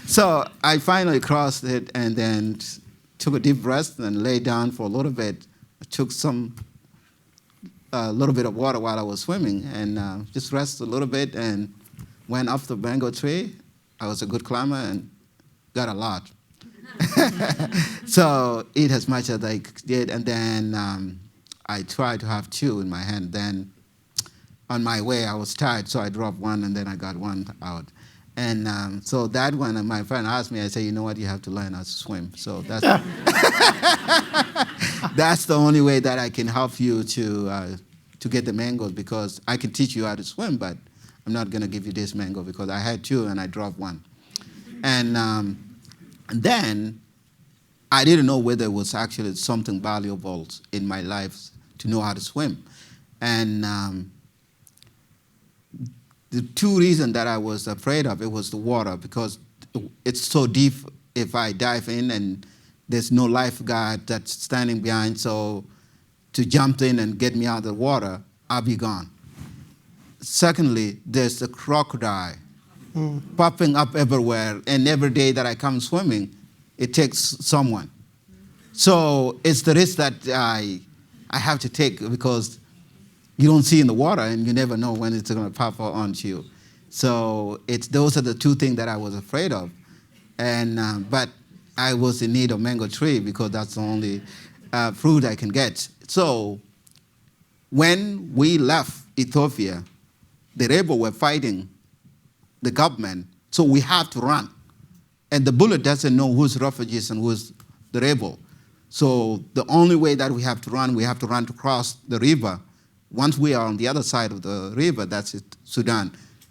so I finally crossed it and then took a deep breath and lay down for a little bit. I took a little bit of water while I was swimming and just rest a little bit and went up the mango tree. I was a good climber and got a lot. So eat as much as I did, and then I tried to have 2 in my hand. Then on my way, I was tired, so I dropped one, and then I got one out. And so that one, and my friend asked me, I said, you know what, you have to learn how to swim. So that's, that's the only way that I can help you to get the mangoes, because I can teach you how to swim, but I'm not going to give you this mango because I had 2 and I dropped one. And then I didn't know whether it was actually something valuable in my life to know how to swim. And the 2 reasons that I was afraid of it was the water, because it's so deep if I dive in and there's no lifeguard that's standing behind, so to jump in and get me out of the water, I'll be gone. Secondly, there's the crocodile popping up everywhere, and every day that I come swimming, it takes someone. So it's the risk that I have to take, because you don't see in the water and you never know when it's going to pop onto you. So those are the 2 things that I was afraid of. And but I was in need of mango tree because that's the only fruit I can get. So when we left Ethiopia, the rebels were fighting the government, so we have to run. And the bullet doesn't know who's refugees and who's the rebel. So the only way that we have to run to cross the river. Once we are on the other side of the river, that's Sudan,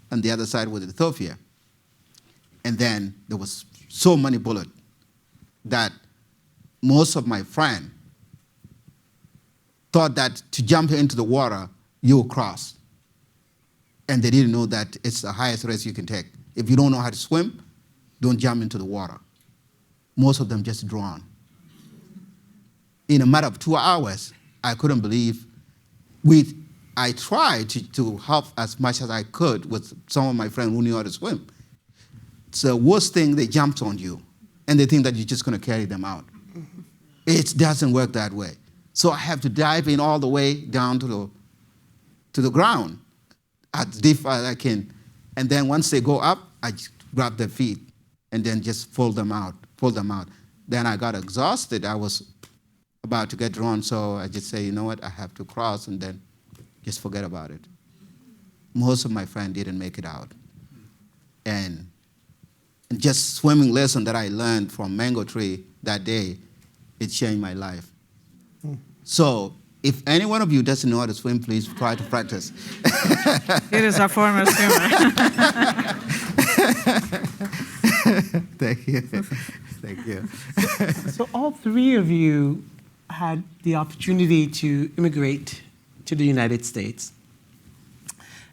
and the other side was Ethiopia. And then there was so many bullets that most of my friends thought that to jump into the water, you will cross. And they didn't know that it's the highest risk you can take. If you don't know how to swim, don't jump into the water. Most of them just drown. In a matter of 2 hours, I couldn't believe. I tried to help as much as I could with some of my friends who knew how to swim. It's the worst thing, they jumped on you, and they think that you're just going to carry them out. It doesn't work that way. So I have to dive in all the way down to the ground, as deep as I can. And then once they go up, I just grab their feet and then just pull them out. Then I got exhausted. I was about to get drawn, so I just say, you know what, I have to cross, and then just forget about it. Most of my friends didn't make it out. And just swimming lesson that I learned from Mango Tree that day, it changed my life. So if any one of you doesn't know how to swim, please try to practice. It is a former swimmer. Thank you. Thank you. So all three of you had the opportunity to immigrate to the United States.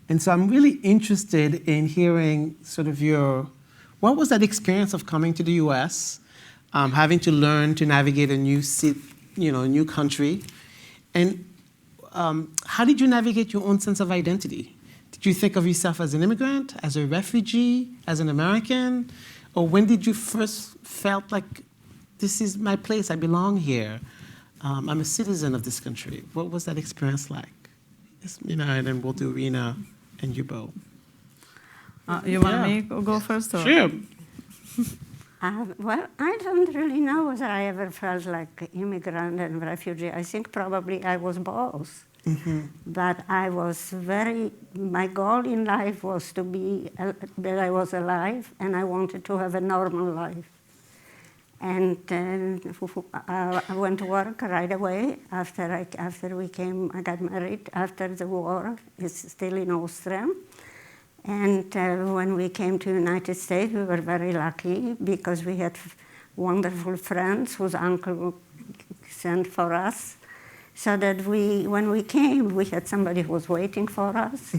And so I'm really interested in hearing sort of what was that experience of coming to the U.S., having to learn to navigate a new country, and how did you navigate your own sense of identity? Did you think of yourself as an immigrant, as a refugee, as an American? Or when did you first felt like, this is my place, I belong here, I'm a citizen of this country? What was that experience like? And then we'll do Rena and you both. You want me to go first? Or? Sure. Well, I don't really know whether I ever felt like immigrant and refugee. I think probably I was both. Mm-hmm. But I was my goal in life was to be, that I was alive, and I wanted to have a normal life. And I went to work right away after I got married, after the war. It's still in Austria. And when we came to the United States, we were very lucky because we had wonderful friends whose uncle sent for us. So that when we came, we had somebody who was waiting for us.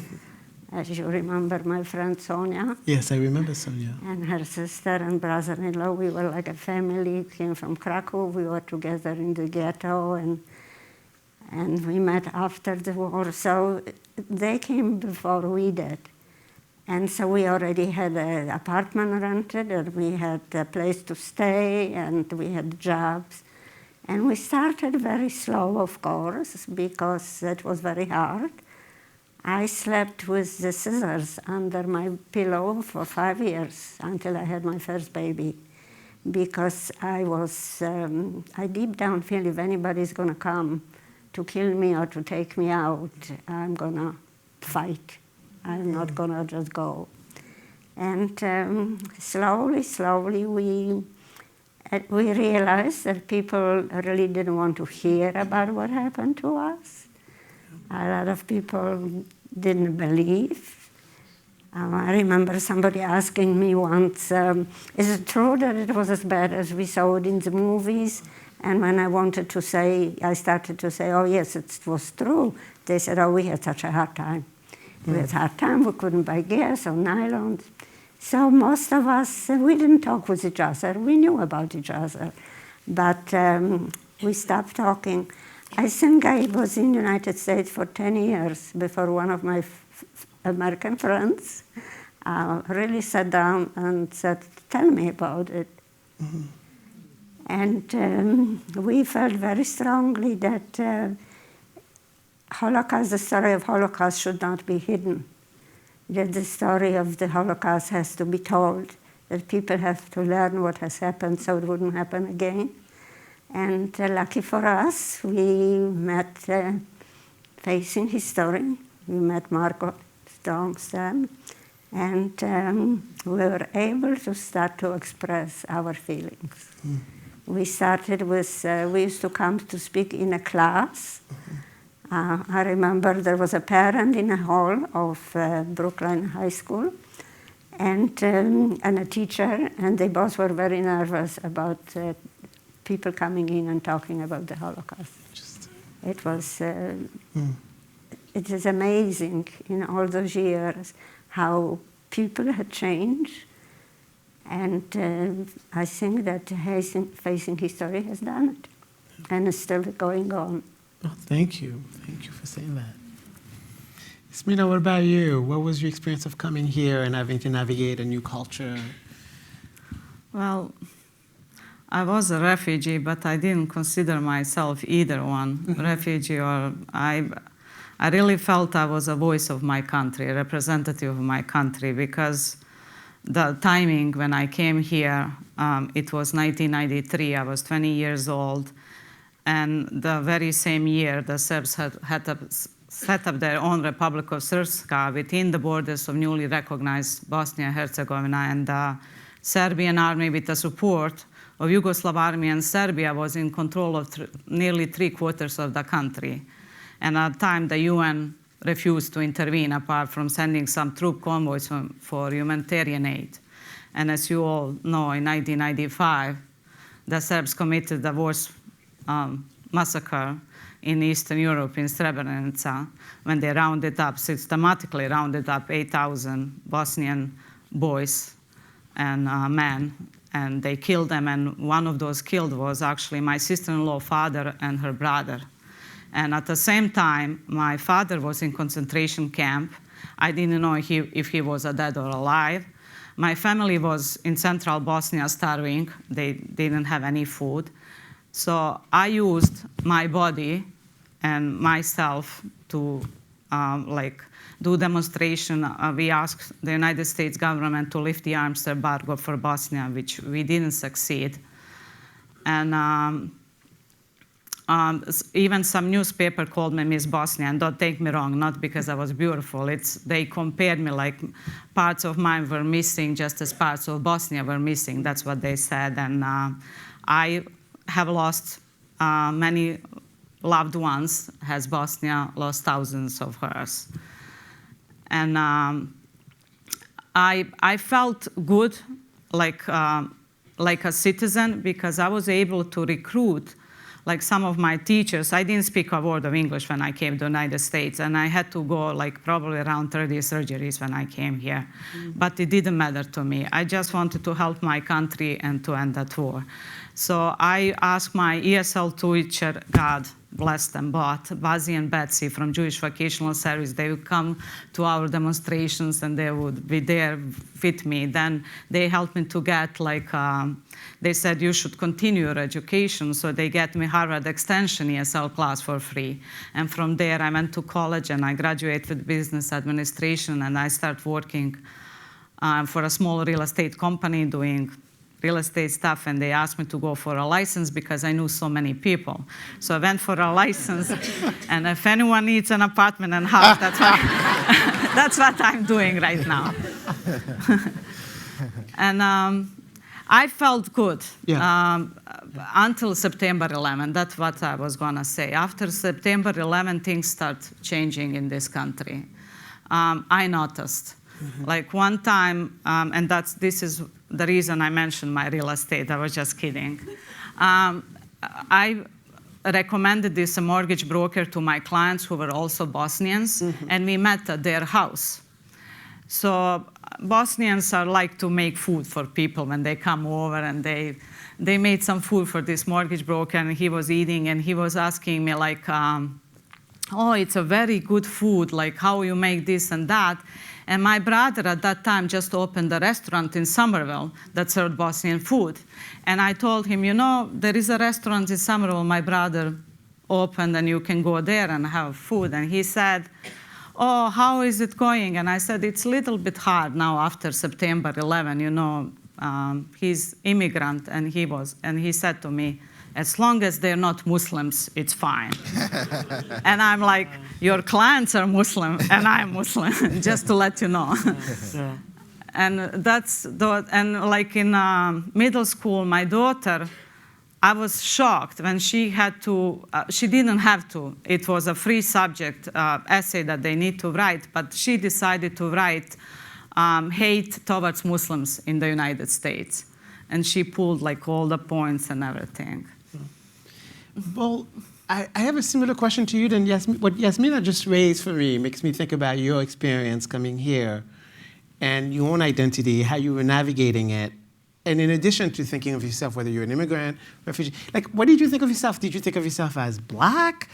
As you remember, my friend Sonia. Yes, I remember Sonia. And her sister and brother-in-law. We were like a family, came from Krakow. We were together in the ghetto, and we met after the war. So they came before we did. And so we already had an apartment rented, and we had a place to stay, and we had jobs. And we started very slow, of course, because it was very hard. I slept with the scissors under my pillow for 5 years until I had my first baby, because I deep down feel if anybody's going to come to kill me or to take me out, I'm going to fight. I'm not going to just go. And slowly, we realized that people really didn't want to hear about what happened to us. A lot of people didn't believe. I remember somebody asking me once, is it true that it was as bad as we saw it in the movies? And when I started to say, oh yes, it was true, they said, oh, we had such a hard time. We had a hard time, we couldn't buy gas or nylons. So most of us, we didn't talk with each other. We knew about each other, but we stopped talking. I think I was in the United States for 10 years before one of my American friends really sat down and said, tell me about it. Mm-hmm. And we felt very strongly that the story of Holocaust should not be hidden. That the story of the Holocaust has to be told, that people have to learn what has happened so it wouldn't happen again. And lucky for us, we met Facing History. We met Margot Stromstad, and we were able to start to express our feelings. Mm. We started with, we used to come to speak in a class. I remember there was a parent in a hall of Brookline High School and a teacher, and they both were very nervous about people coming in and talking about the Holocaust. It was, it is amazing in all those years how people had changed, and I think that Facing History has done it, and it's still going on. Oh, thank you. Thank you for saying that. Smina, what about you? What was your experience of coming here and having to navigate a new culture? Well, I was a refugee, but I didn't consider myself either one, refugee or I really felt I was a voice of my country, a representative of my country, because the timing when I came here, it was 1993. I was 20 years old. And the very same year, the Serbs had set up their own Republic of Srpska within the borders of newly recognized Bosnia and Herzegovina. And the Serbian army, with the support of Yugoslav army and Serbia, was in control of nearly 3/4 of the country. And at the time, the UN refused to intervene, apart from sending some troop convoys for humanitarian aid. And as you all know, in 1995, the Serbs committed the worst massacre in Eastern Europe, in Srebrenica, when they systematically rounded up 8,000 Bosnian boys and men, and they killed them. And one of those killed was actually my sister-in-law, father, and her brother. And at the same time, my father was in concentration camp. I didn't know if he was dead or alive. My family was in central Bosnia starving. They didn't have any food. So I used my body and myself to do demonstration. We asked the United States government to lift the arms embargo for Bosnia, which we didn't succeed. And even some newspaper called me Miss Bosnia, and don't take me wrong, not because I was beautiful. They compared me like parts of mine were missing just as parts of Bosnia were missing. That's what they said. And I have lost many loved ones, as Bosnia lost thousands of hers. And I felt good like a citizen because I was able to recruit like some of my teachers. I didn't speak a word of English when I came to the United States, and I had to go like probably around 30 surgeries when I came here. But it didn't matter to me. I just wanted to help my country and to end that war. So I asked my ESL teacher, God bless them both, Bazi and Betsy from Jewish Vocational Service. They would come to our demonstrations and they would be there with me. Then they helped me to get they said you should continue your education. So they get me Harvard Extension ESL class for free. And from there I went to college and I graduated with business administration, and I started working for a small real estate company doing real estate stuff, and they asked me to go for a license because I knew so many people. So I went for a license, and if anyone needs an apartment and house, that's what I'm doing right now. And I felt good until September 11. That's what I was going to say. After September 11, things start changing in this country. I noticed. Like one time, and this is the reason I mentioned my real estate. I was just kidding. I recommended this mortgage broker to my clients who were also Bosnians, and we met at their house. So Bosnians are like to make food for people when they come over, and they made some food for this mortgage broker, and he was eating, and he was asking me like, oh, it's a very good food, like how you make this and that. And my brother at that time just opened a restaurant in Somerville that served Bosnian food. And I told him, you know, there is a restaurant in Somerville my brother opened, and you can go there and have food. And he said, oh, how is it going? And I said, it's a little bit hard now after September 11, you know. He's immigrant, and he said to me, as long as they're not Muslims, it's fine. And I'm like, your clients are Muslim, and I'm Muslim, just to let you know. And like in middle school, my daughter, I was shocked when she had to, she didn't have to. It was a free subject essay that they need to write, but she decided to write hate towards Muslims in the United States. And she pulled like all the points and everything. Well, I have a similar question to you than what Yasmina just raised for me. Makes me think about your experience coming here and your own identity, how you were navigating it. And in addition to thinking of yourself, whether you're an immigrant, refugee, like, what did you think of yourself? Did you think of yourself as Black,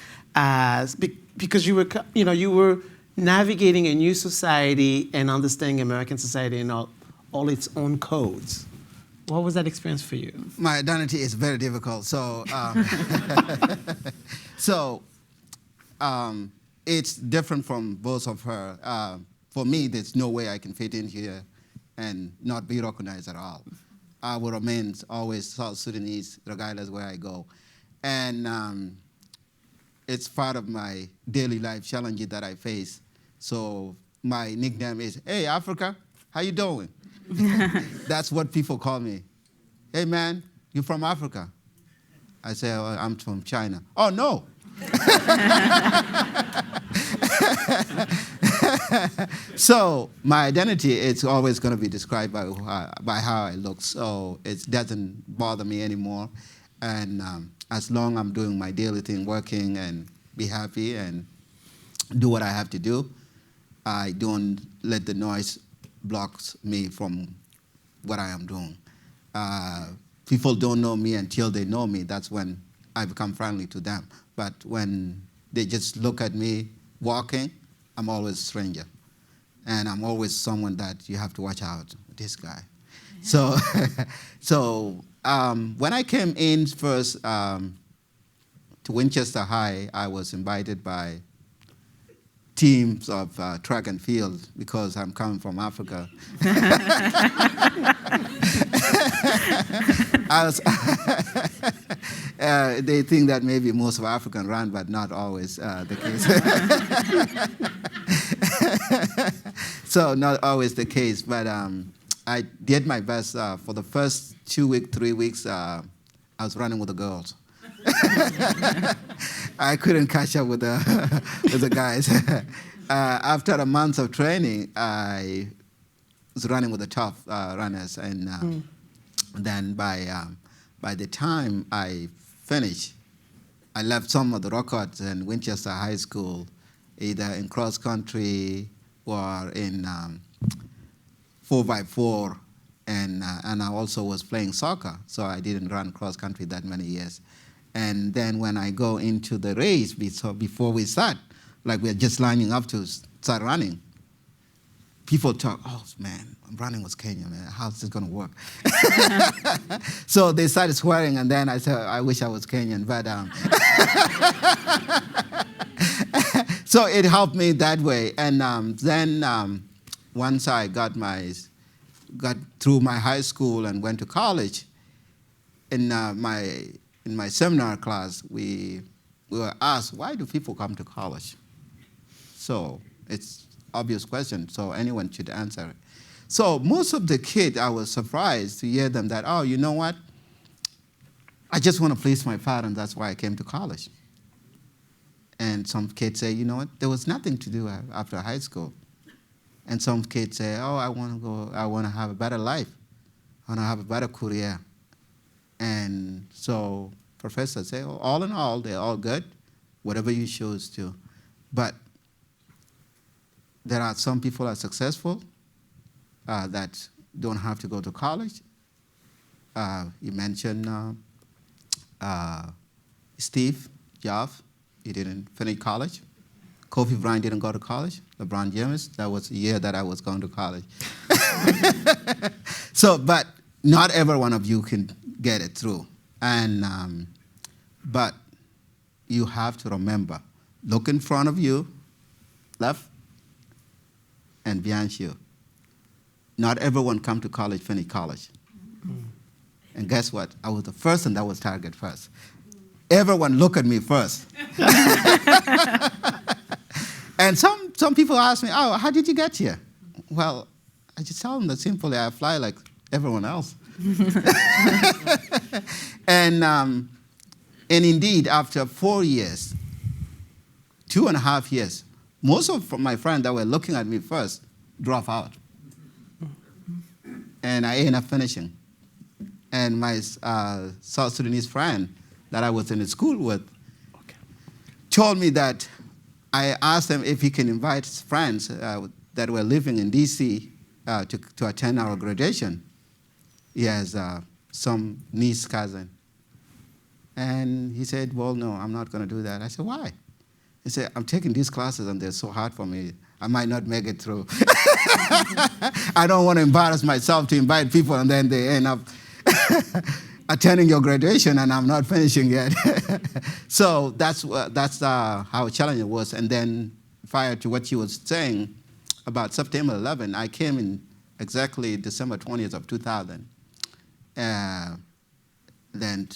because you were navigating a new society and understanding American society and all its own codes? What was that experience for you? My identity is very difficult. So, it's different from both of her. For me, there's no way I can fit in here and not be recognized at all. I will remain always South Sudanese, regardless where I go. And it's part of my daily life challenges that I face. So my nickname is, hey, Africa, how you doing? That's what people call me. Hey, man, you from Africa? I say, oh, I'm from China. Oh, no. So my identity is always going to be described by how I look. So it doesn't bother me anymore. And as long as I'm doing my daily thing, working and be happy and do what I have to do, I don't let the noise block me from what I am doing. People don't know me until they know me. That's when I become friendly to them. But when they just look at me walking, I'm always a stranger. And I'm always someone that you have to watch out, this guy. So, when I came in first to Winchester High, I was invited by teams of track and field because I'm coming from Africa. They think that maybe most of Africans run, but not always the case. So not always the case, but I did my best. For the first 2 weeks, 3 weeks, I was running with the girls. I couldn't catch up with the guys. After a month of training, I was running with the top runners, and then by the time I finished, I left some of the records in Winchester High School, either in cross country or in 4x4, and I also was playing soccer, so I didn't run cross country that many years. And then when I go into the race, before we start, like we're just lining up to start running, people talk, oh man, I'm running with Kenya, man, how's this gonna work? So they started swearing, and then I said, I wish I was Kenyan, but so it helped me that way. And then once I got through my high school and went to college, in my seminar class, we were asked, why do people come to college? So it's obvious question, so anyone should answer it. So most of the kids, I was surprised to hear them that, oh, you know what? I just want to please my parents, that's why I came to college. And some kids say, you know what? There was nothing to do after high school. And some kids say, oh, I want to have a better life. I want to have a better career. And so professors say, oh, all in all, they're all good, whatever you choose to. But there are some people that are successful that don't have to go to college. You mentioned Steve Jobs, he didn't finish college. Kobe Bryant didn't go to college. LeBron James, that was the year that I was going to college. So, but not every one of you can get it through. And, but you have to remember, look in front of you, left, and behind you. Not everyone come to college, finish college. And guess what? I was the person that was targeted first. Everyone look at me first. And some people ask me, oh, how did you get here? Well, I just tell them that simply I fly like everyone else. And indeed, after 4 years, 2.5 years, most of my friends that were looking at me first drop out. And I ended up finishing. And my South Sudanese friend that I was in school with told me that I asked him if he can invite friends that were living in D.C. To attend our graduation. He has some niece cousin. And he said, well, no, I'm not going to do that. I said, why? He said, I'm taking these classes and they're so hard for me. I might not make it through. I don't want to embarrass myself to invite people and then they end up attending your graduation and I'm not finishing yet. So that's how challenging it was. And then prior to what you was saying about September 11, I came in exactly December 20th of 2000. Then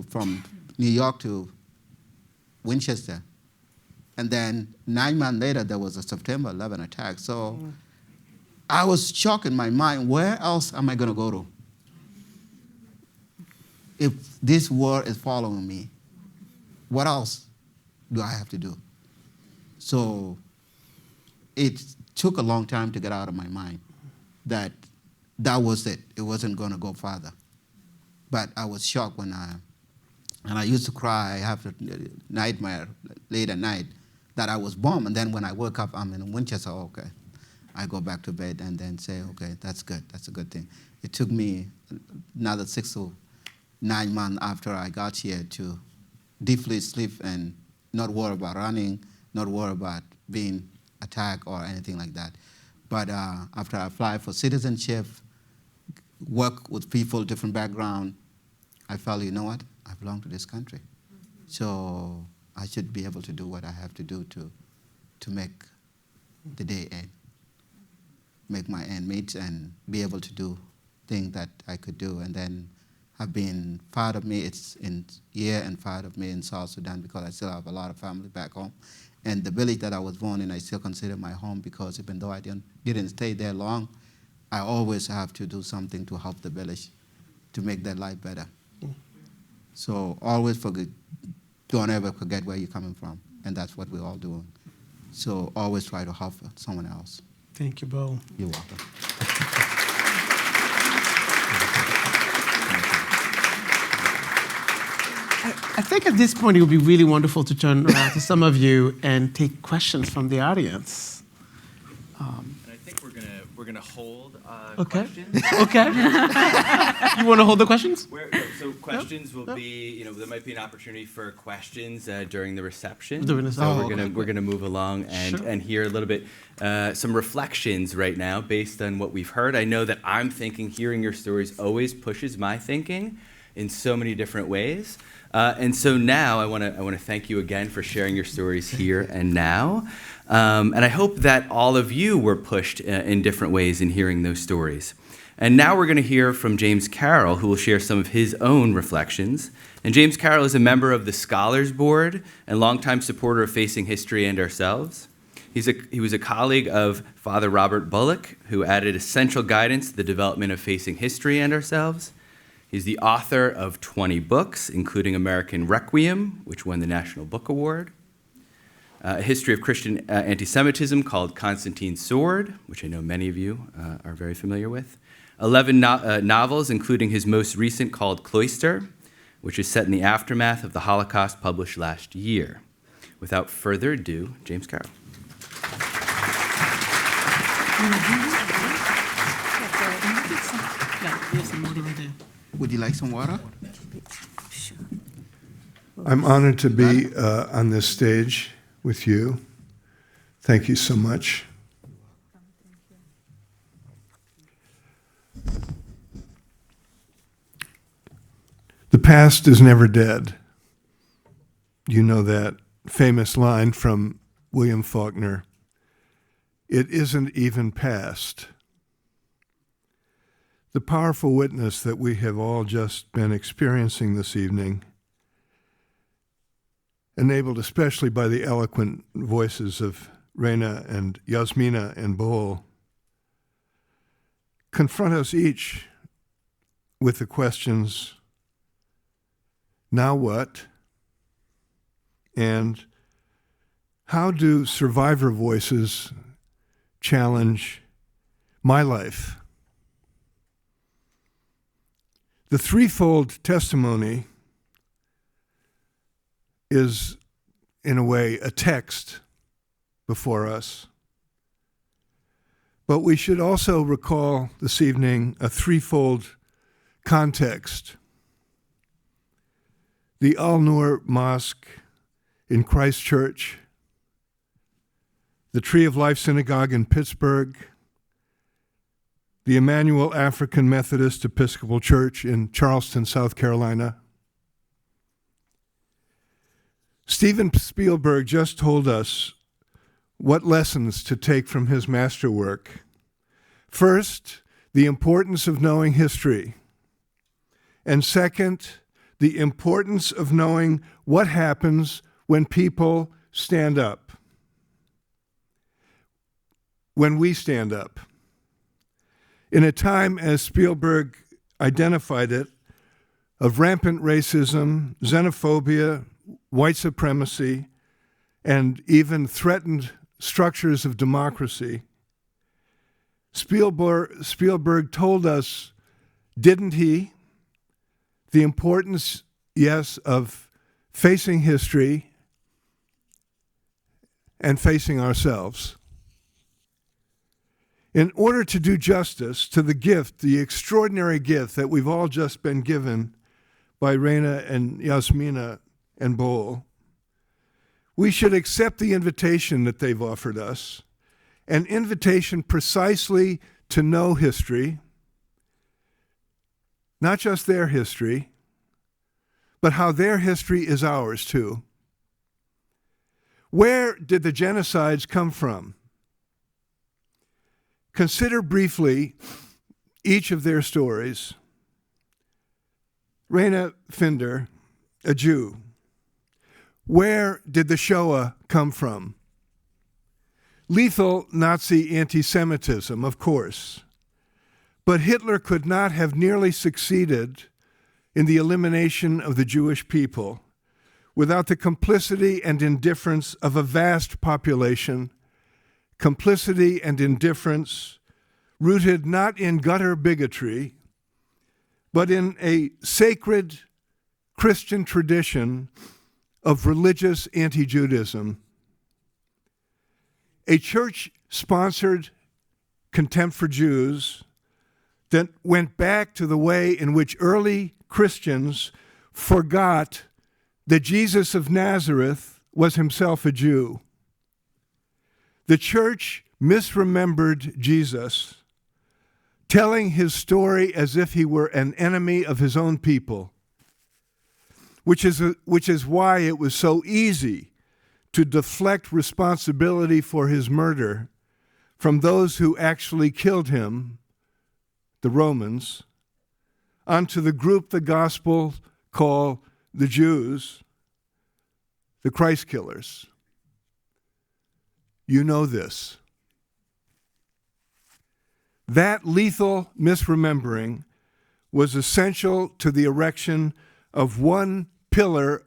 from New York to Winchester. And then 9 months later, there was a September 11 attack. So I was shocked in my mind, where else am I going to go to? If this war is following me, what else do I have to do? So it took a long time to get out of my mind that was it. It wasn't going to go farther. But I was shocked and I used to cry after nightmare late at night that I was bombed. And then when I woke up, I'm in Winchester, okay. I go back to bed and then say, okay, that's good. That's a good thing. It took me another 6 to 9 months after I got here to deeply sleep and not worry about running, not worry about being attacked or anything like that. But after I applied for citizenship, work with people, different background, I felt, you know what, I belong to this country. So I should be able to do what I have to do to make the day end, make my end meet and be able to do things that I could do. And then have been part of me, it's in here and part of me in South Sudan because I still have a lot of family back home. And the village that I was born in, I still consider my home because even though I didn't stay there long, I always have to do something to help the village, to make their life better. So always don't ever forget where you're coming from. And that's what we're all doing. So always try to help someone else. Thank you, Bo. You're welcome. I think at this point it would be really wonderful to turn around to some of you and take questions from the audience. And I think we're gonna hold questions. questions. Okay. You want to hold the questions? So questions will be, there might be an opportunity for questions during the reception. We're gonna move along and hear a little bit some reflections right now based on what we've heard. I know that I'm thinking hearing your stories always pushes my thinking in so many different ways. And so now I want to thank you again for sharing your stories here and now. And I hope that all of you were pushed in different ways in hearing those stories. And now we're going to hear from James Carroll, who will share some of his own reflections. And James Carroll is a member of the Scholars Board and longtime supporter of Facing History and Ourselves. He was a colleague of Father Robert Bullock, who added essential guidance to the development of Facing History and Ourselves. He's the author of 20 books, including American Requiem, which won the National Book Award, a history of Christian antisemitism called Constantine's Sword, which I know many of you are very familiar with, 11 novels, including his most recent called Cloister, which is set in the aftermath of the Holocaust, published last year. Without further ado, James Carroll. Would you like some water? I'm honored to be on this stage with you. Thank you so much. The past is never dead. You know that famous line from William Faulkner. It isn't even past. The powerful witness that we have all just been experiencing this evening, enabled especially by the eloquent voices of Rena and Yasmina and Boel, confront us each with the questions, now what? And how do survivor voices challenge my life? The threefold testimony is, in a way, a text before us. But we should also recall this evening a threefold context. The Al-Nur Mosque in Christchurch, the Tree of Life Synagogue in Pittsburgh, the Emmanuel African Methodist Episcopal Church in Charleston, South Carolina. Steven Spielberg just told us what lessons to take from his masterwork. First, the importance of knowing history. And second, the importance of knowing what happens when people stand up. When we stand up. In a time, as Spielberg identified it, of rampant racism, xenophobia, white supremacy, and even threatened structures of democracy, Spielberg told us, didn't he, the importance, yes, of facing history and facing ourselves. In order to do justice to the gift, the extraordinary gift that we've all just been given by Rena and Yasmina and Boel, we should accept the invitation that they've offered us, an invitation precisely to know history, not just their history, but how their history is ours too. Where did the genocides come from? Consider briefly each of their stories. Rena Finder, a Jew. Where did the Shoah come from? Lethal Nazi antisemitism, of course. But Hitler could not have nearly succeeded in the elimination of the Jewish people without the complicity and indifference of a vast population, complicity and indifference rooted not in gutter bigotry, but in a sacred Christian tradition of religious anti-Judaism. A church-sponsored contempt for Jews that went back to the way in which early Christians forgot that Jesus of Nazareth was himself a Jew. The church misremembered Jesus, telling his story as if he were an enemy of his own people, which is why it was so easy to deflect responsibility for his murder from those who actually killed him, the Romans, onto the group the gospel call the Jews, the Christ killers. You know this. That lethal misremembering was essential to the erection of one pillar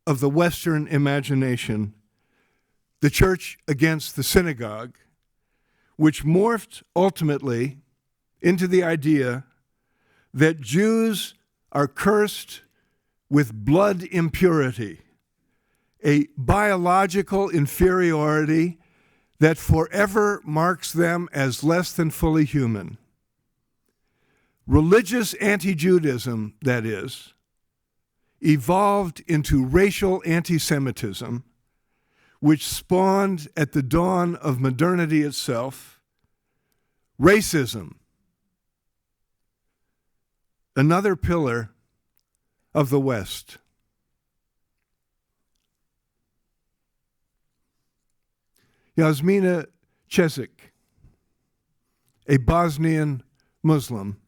of the Western imagination, the church against the synagogue, which morphed ultimately into the idea that Jews are cursed with blood impurity, a biological inferiority that forever marks them as less than fully human. Religious anti-Judaism, that is, evolved into racial anti-Semitism, which spawned at the dawn of modernity itself, racism, another pillar of the West. Yasmina Cezik, a Bosnian Muslim.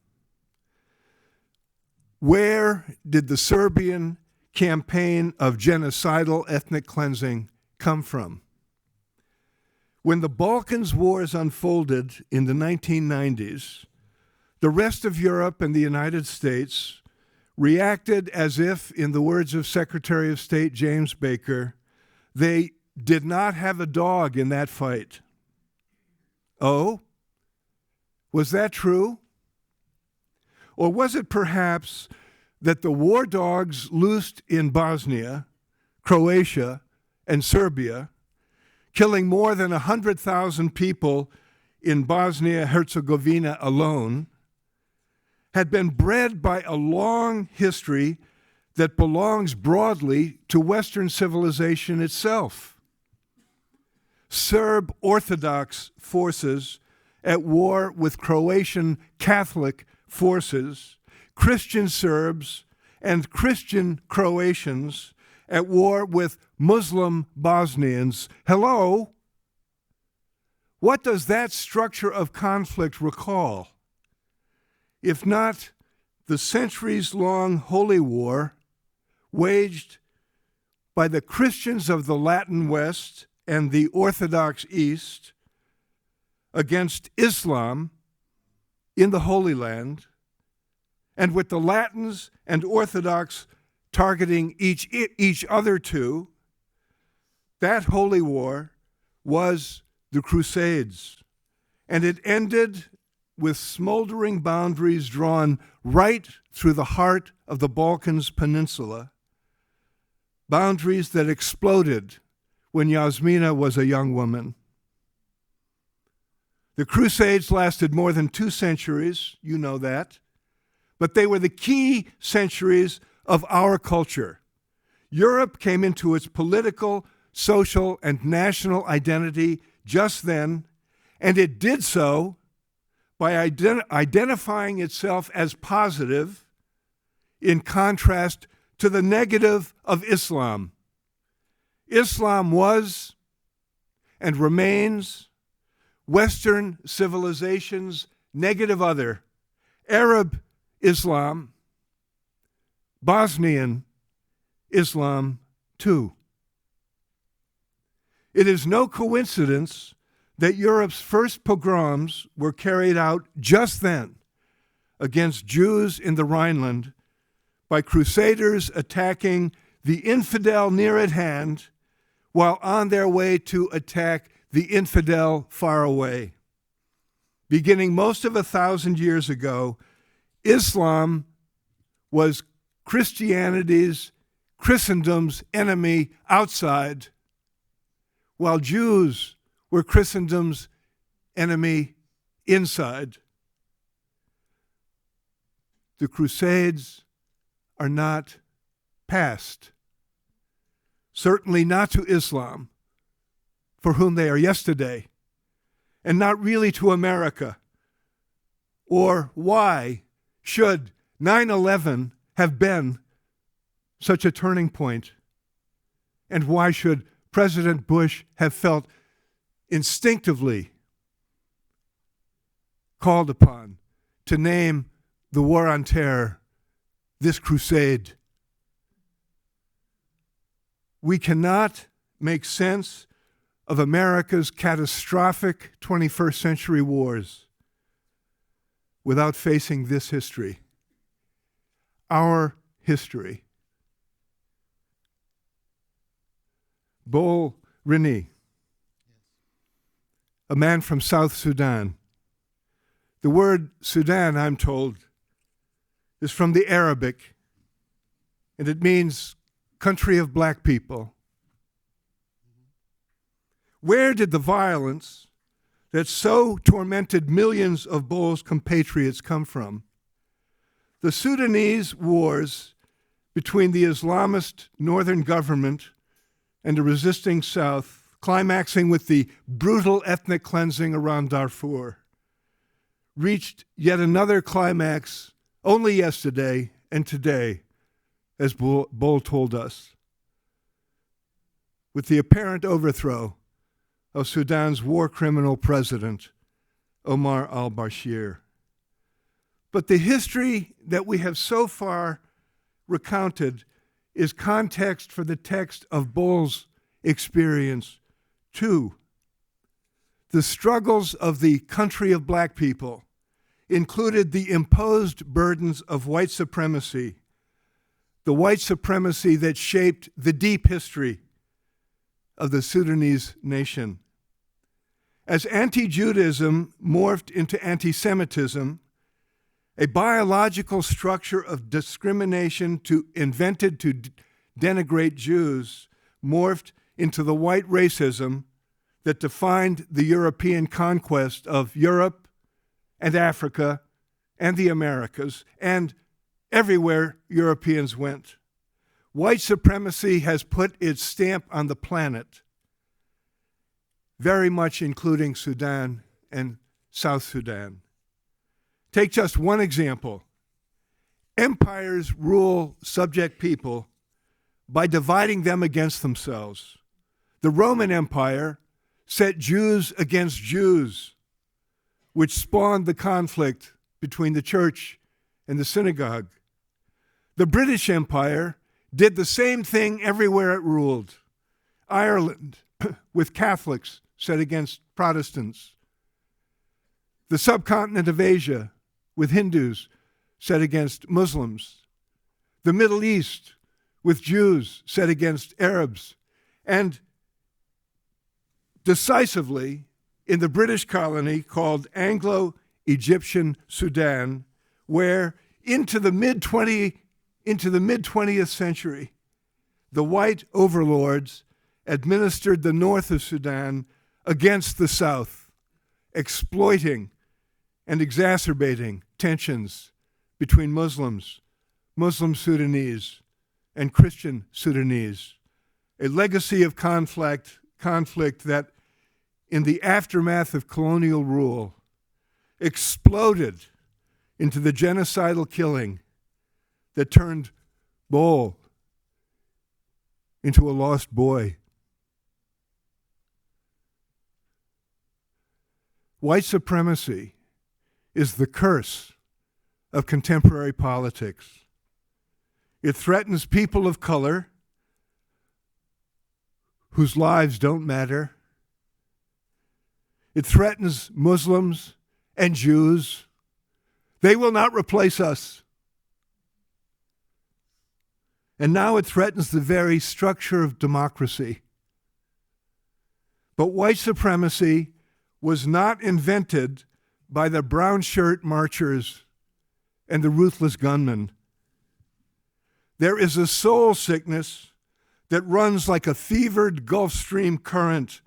Where did the Serbian campaign of genocidal ethnic cleansing come from? When the Balkans Wars unfolded in the 1990s, the rest of Europe and the United States reacted as if, in the words of Secretary of State James Baker, they did not have a dog in that fight. Oh? Was that true? Or was it perhaps that the war dogs loosed in Bosnia, Croatia, and Serbia, killing more than 100,000 people in Bosnia-Herzegovina alone, had been bred by a long history that belongs broadly to Western civilization itself? Serb Orthodox forces at war with Croatian Catholic forces, Christian Serbs and Christian Croatians at war with Muslim Bosnians. Hello? What does that structure of conflict recall? If not the centuries-long holy war waged by the Christians of the Latin West and the Orthodox East against Islam in the Holy Land, and with the Latins and Orthodox targeting each other too, that holy war was the Crusades. And it ended with smoldering boundaries drawn right through the heart of the Balkans Peninsula, boundaries that exploded when Yasmina was a young woman. The Crusades lasted more than 2 centuries, you know that, but they were the key centuries of our culture. Europe came into its political, social, and national identity just then, and it did so by identifying itself as positive in contrast to the negative of Islam. Islam was and remains Western civilization's negative other, Arab Islam, Bosnian Islam too. It is no coincidence that Europe's first pogroms were carried out just then against Jews in the Rhineland by crusaders attacking the infidel near at hand while on their way to attack the infidel far away. Beginning most of 1,000 years ago, Islam was Christianity's, Christendom's enemy outside, while Jews were Christendom's enemy inside. The Crusades are not past, certainly not to Islam, for whom they are yesterday, and not really to America. Or why should 9/11 have been such a turning point? And why should President Bush have felt instinctively called upon to name the war on terror this crusade? We cannot make sense of America's catastrophic 21st century wars without facing this history, our history. Bol Reni, a man from South Sudan. The word Sudan, I'm told, is from the Arabic, and it means country of black people. Where did the violence that so tormented millions of Bol's compatriots come from? The Sudanese wars between the Islamist northern government and the resisting South, climaxing with the brutal ethnic cleansing around Darfur, reached yet another climax only yesterday and today, as Bol told us, with the apparent overthrow of Sudan's war criminal president, Omar al-Bashir. But the history that we have so far recounted is context for the text of Bol's experience too. The struggles of the country of black people included the imposed burdens of white supremacy, the white supremacy that shaped the deep history of the Sudanese nation. As anti-Judaism morphed into antisemitism, a biological structure of discrimination invented to denigrate Jews morphed into the white racism that defined the European conquest of Europe and Africa and the Americas and everywhere Europeans went. White supremacy has put its stamp on the planet, very much including Sudan and South Sudan. Take just one example. Empires rule subject people by dividing them against themselves. The Roman Empire set Jews against Jews, which spawned the conflict between the church and the synagogue. The British Empire did the same thing everywhere it ruled. Ireland, with Catholics set against Protestants. The subcontinent of Asia, with Hindus set against Muslims. The Middle East, with Jews set against Arabs. And decisively, in the British colony called Anglo Egyptian Sudan, where into the mid-20th century, the white overlords administered the north of Sudan against the south, exploiting and exacerbating tensions between Muslims, Muslim Sudanese, and Christian Sudanese, a legacy of conflict that, in the aftermath of colonial rule, exploded into the genocidal killing that turned Bol into a lost boy. White supremacy is the curse of contemporary politics. It threatens people of color whose lives don't matter. It threatens Muslims and Jews. They will not replace us. And now it threatens the very structure of democracy. But white supremacy was not invented by the brown shirt marchers and the ruthless gunmen. There is a soul sickness that runs like a fevered Gulf Stream current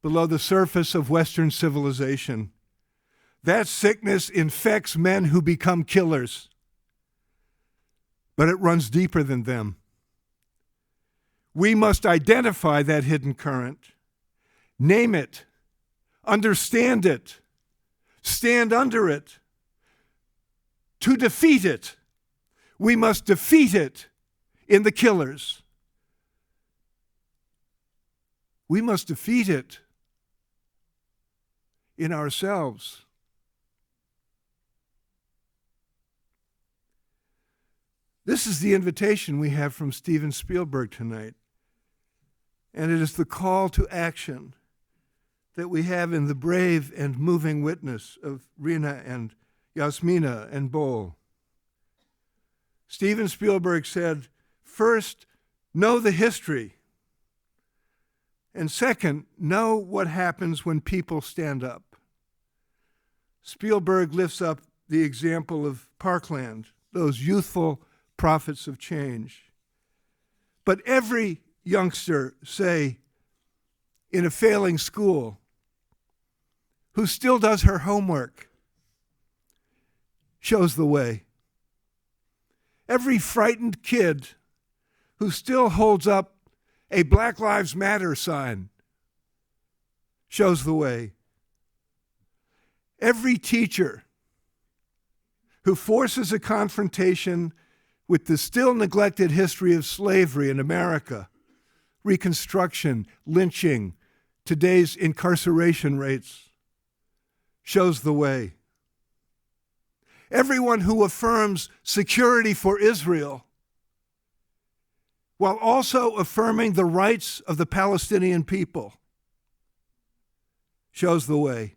below the surface of Western civilization. That sickness infects men who become killers, but it runs deeper than them. We must identify that hidden current, name it, understand it, stand under it. To defeat it, we must defeat it in the killers. We must defeat it in ourselves. This is the invitation we have from Steven Spielberg tonight. And it is the call to action that we have in the brave and moving witness of Rena and Yasmina and Bol. Steven Spielberg said, first, know the history. And second, know what happens when people stand up. Spielberg lifts up the example of Parkland, those youthful prophets of change. But every youngster, say, in a failing school, who still does her homework, shows the way. Every frightened kid who still holds up a Black Lives Matter sign shows the way. Every teacher who forces a confrontation with the still neglected history of slavery in America, Reconstruction, lynching, today's incarceration rates, shows the way. Everyone who affirms security for Israel while also affirming the rights of the Palestinian people shows the way.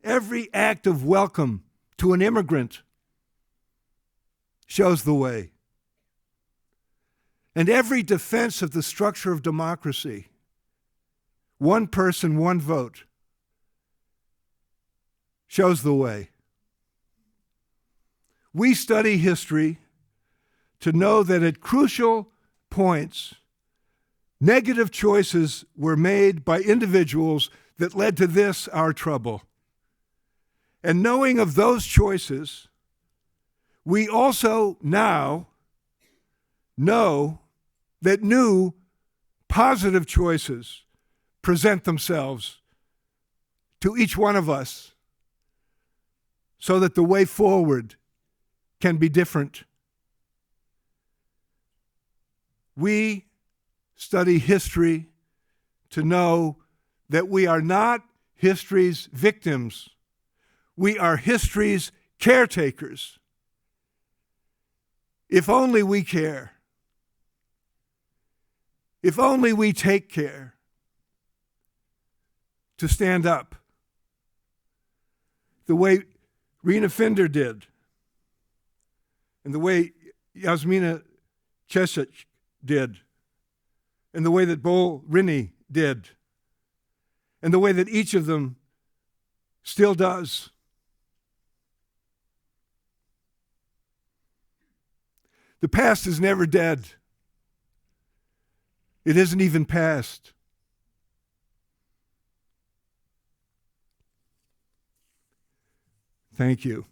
Every act of welcome to an immigrant shows the way. And every defense of the structure of democracy, one person, one vote, shows the way. We study history to know that at crucial points, negative choices were made by individuals that led to this, our trouble. And knowing of those choices, we also now know that new positive choices present themselves to each one of us so that the way forward can be different. We study history to know that we are not history's victims. We are history's caretakers. If only we care. If only we take care to stand up the way Rena Finder did, and the way Yasmina Chesich did, and the way that Bol Rini did, and the way that each of them Still does. The past is never dead. It isn't even past. Thank you.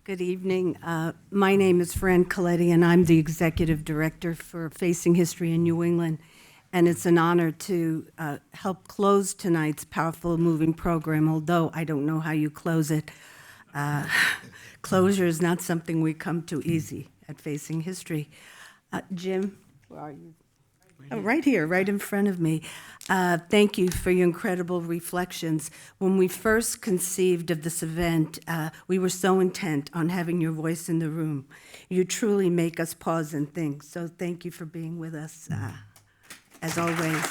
Good evening. My name is Fran Coletti, and I'm the Executive Director for Facing History in New England. And it's an honor to help close tonight's powerful, moving program, although I don't know how you close it. Closure is not something we come to easy at Facing History. Jim, where are you? Oh, right here, right in front of me. Thank you for your incredible reflections. When we first conceived of this event, we were so intent on having your voice in the room. You truly make us pause and think. So thank you for being with us, as always.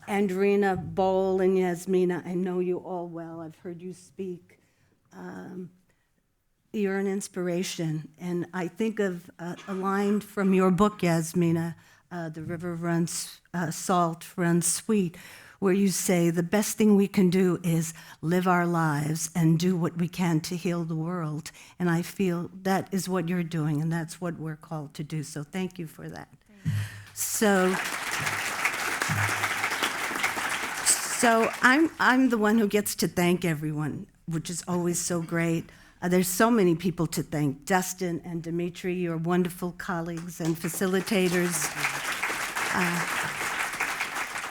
And Rena, Bowl, and Yasmina, I know you all well. I've heard you speak. You're an inspiration, and I think of a line from your book, Yasmina, The River Runs Salt, Runs Sweet, where you say the best thing we can do is live our lives and do what we can to heal the world. And I feel that is what you're doing, and that's what we're called to do. So thank you for that. So I'm the one who gets to thank everyone, which is always so great. There's so many people to thank. Dustin and Dimitri, your wonderful colleagues and facilitators.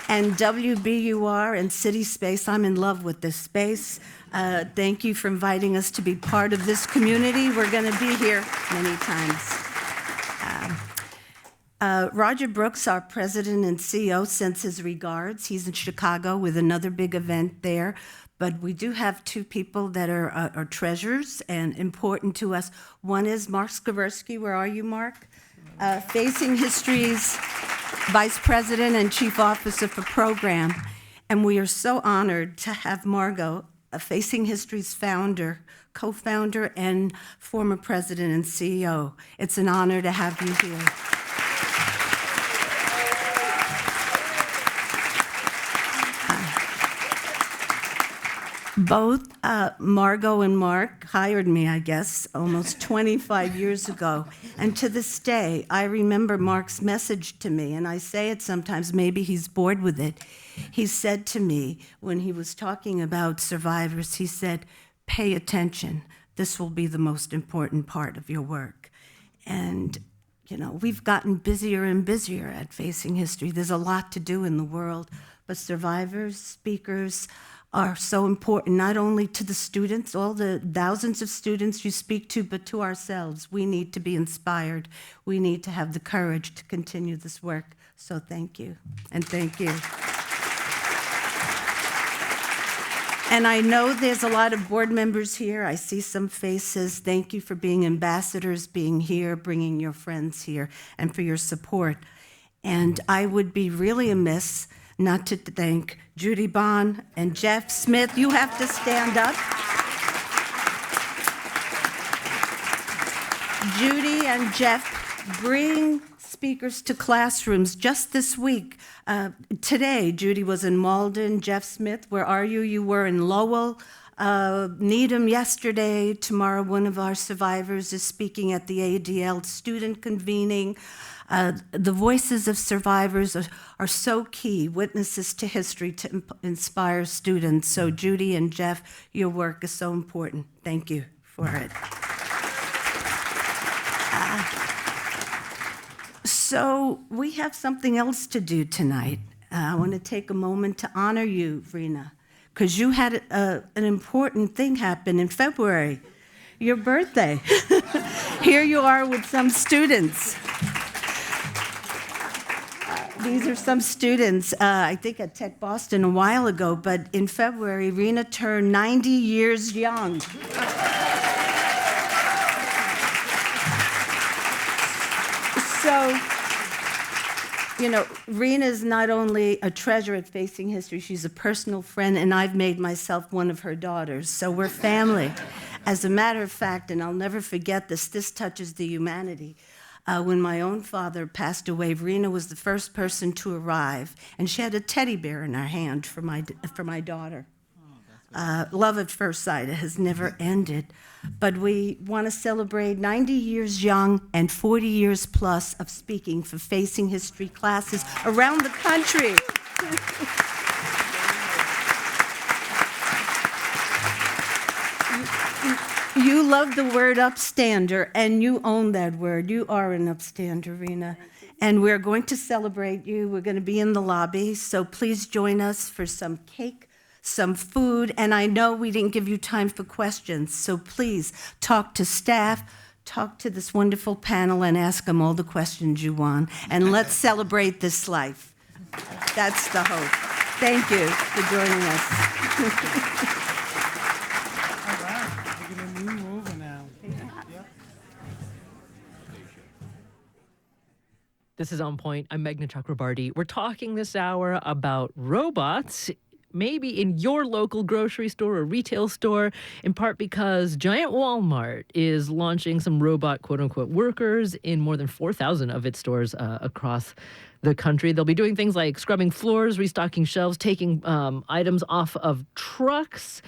And WBUR and City Space, I'm in love with this space. Thank you for inviting us to be part of this community. We're going to be here many times. Roger Brooks, our president and CEO, sends his regards. He's in Chicago with another big event there. But we do have two people that are treasures and important to us. One is Mark Skaversky. Where are you, Mark? Facing History's Vice President and Chief Officer for Program. And we are so honored to have Margot, Facing History's founder, co-founder, and former president and CEO. It's an honor to have you here. Both Margot and Mark hired me, I guess, almost 25 years ago. And to this day, I remember Mark's message to me, and I say it sometimes, maybe he's bored with it. He said to me when he was talking about survivors, he said, pay attention. This will be the most important part of your work. And, you know, we've gotten busier and busier at Facing History. There's a lot to do in the world, but survivors, speakers, are so important, not only to the students, all the thousands of students you speak to, but to ourselves. We need to be inspired. We need to have the courage to continue this work. So thank you, and thank you. And I know there's a lot of board members here. I see some faces. Thank you for being ambassadors, being here, bringing your friends here, and for your support. And I would be really amiss not to thank Judy Bond and Jeff Smith. You have to stand up. Judy and Jeff bring speakers to classrooms just this week. Today, Judy was in Malden. Jeff Smith, where are you? You were in Lowell. Needham yesterday. Tomorrow, one of our survivors is speaking at the ADL student convening. The voices of survivors are so key, witnesses to history, to inspire students. So Judy and Jeff, your work is so important. Thank you for it. So we have something else to do tonight. I want to take a moment to honor you, Rena, because you had an important thing happen in February, your birthday. Here you are with some students. These are some students, I think at Tech Boston a while ago, but in February, Rena turned 90 years young. So, you know, Rena is not only a treasure at Facing History, she's a personal friend, and I've made myself one of her daughters, so we're family. As a matter of fact, and I'll never forget this touches the humanity. When my own father passed away, Rena was the first person to arrive, and she had a teddy bear in her hand for my daughter. Love at first sight, it has never ended. But we want to celebrate 90 years young and 40 years plus of speaking for Facing History classes around the country. You love the word upstander, and you own that word. You are an upstander, Rena. And we're going to celebrate you. We're going to be in the lobby, so please join us for some cake, some food, and I know we didn't give you time for questions, so please talk to staff, talk to this wonderful panel, and ask them all the questions you want, and let's celebrate this life. That's the hope. Thank you for joining us. This is On Point. I'm Meghna Chakrabarty. We're talking this hour about robots, maybe in your local grocery store or retail store, in part because giant Walmart is launching some robot quote-unquote workers in more than 4,000 of its stores across the country. They'll be doing things like scrubbing floors, restocking shelves, taking items off of trucks.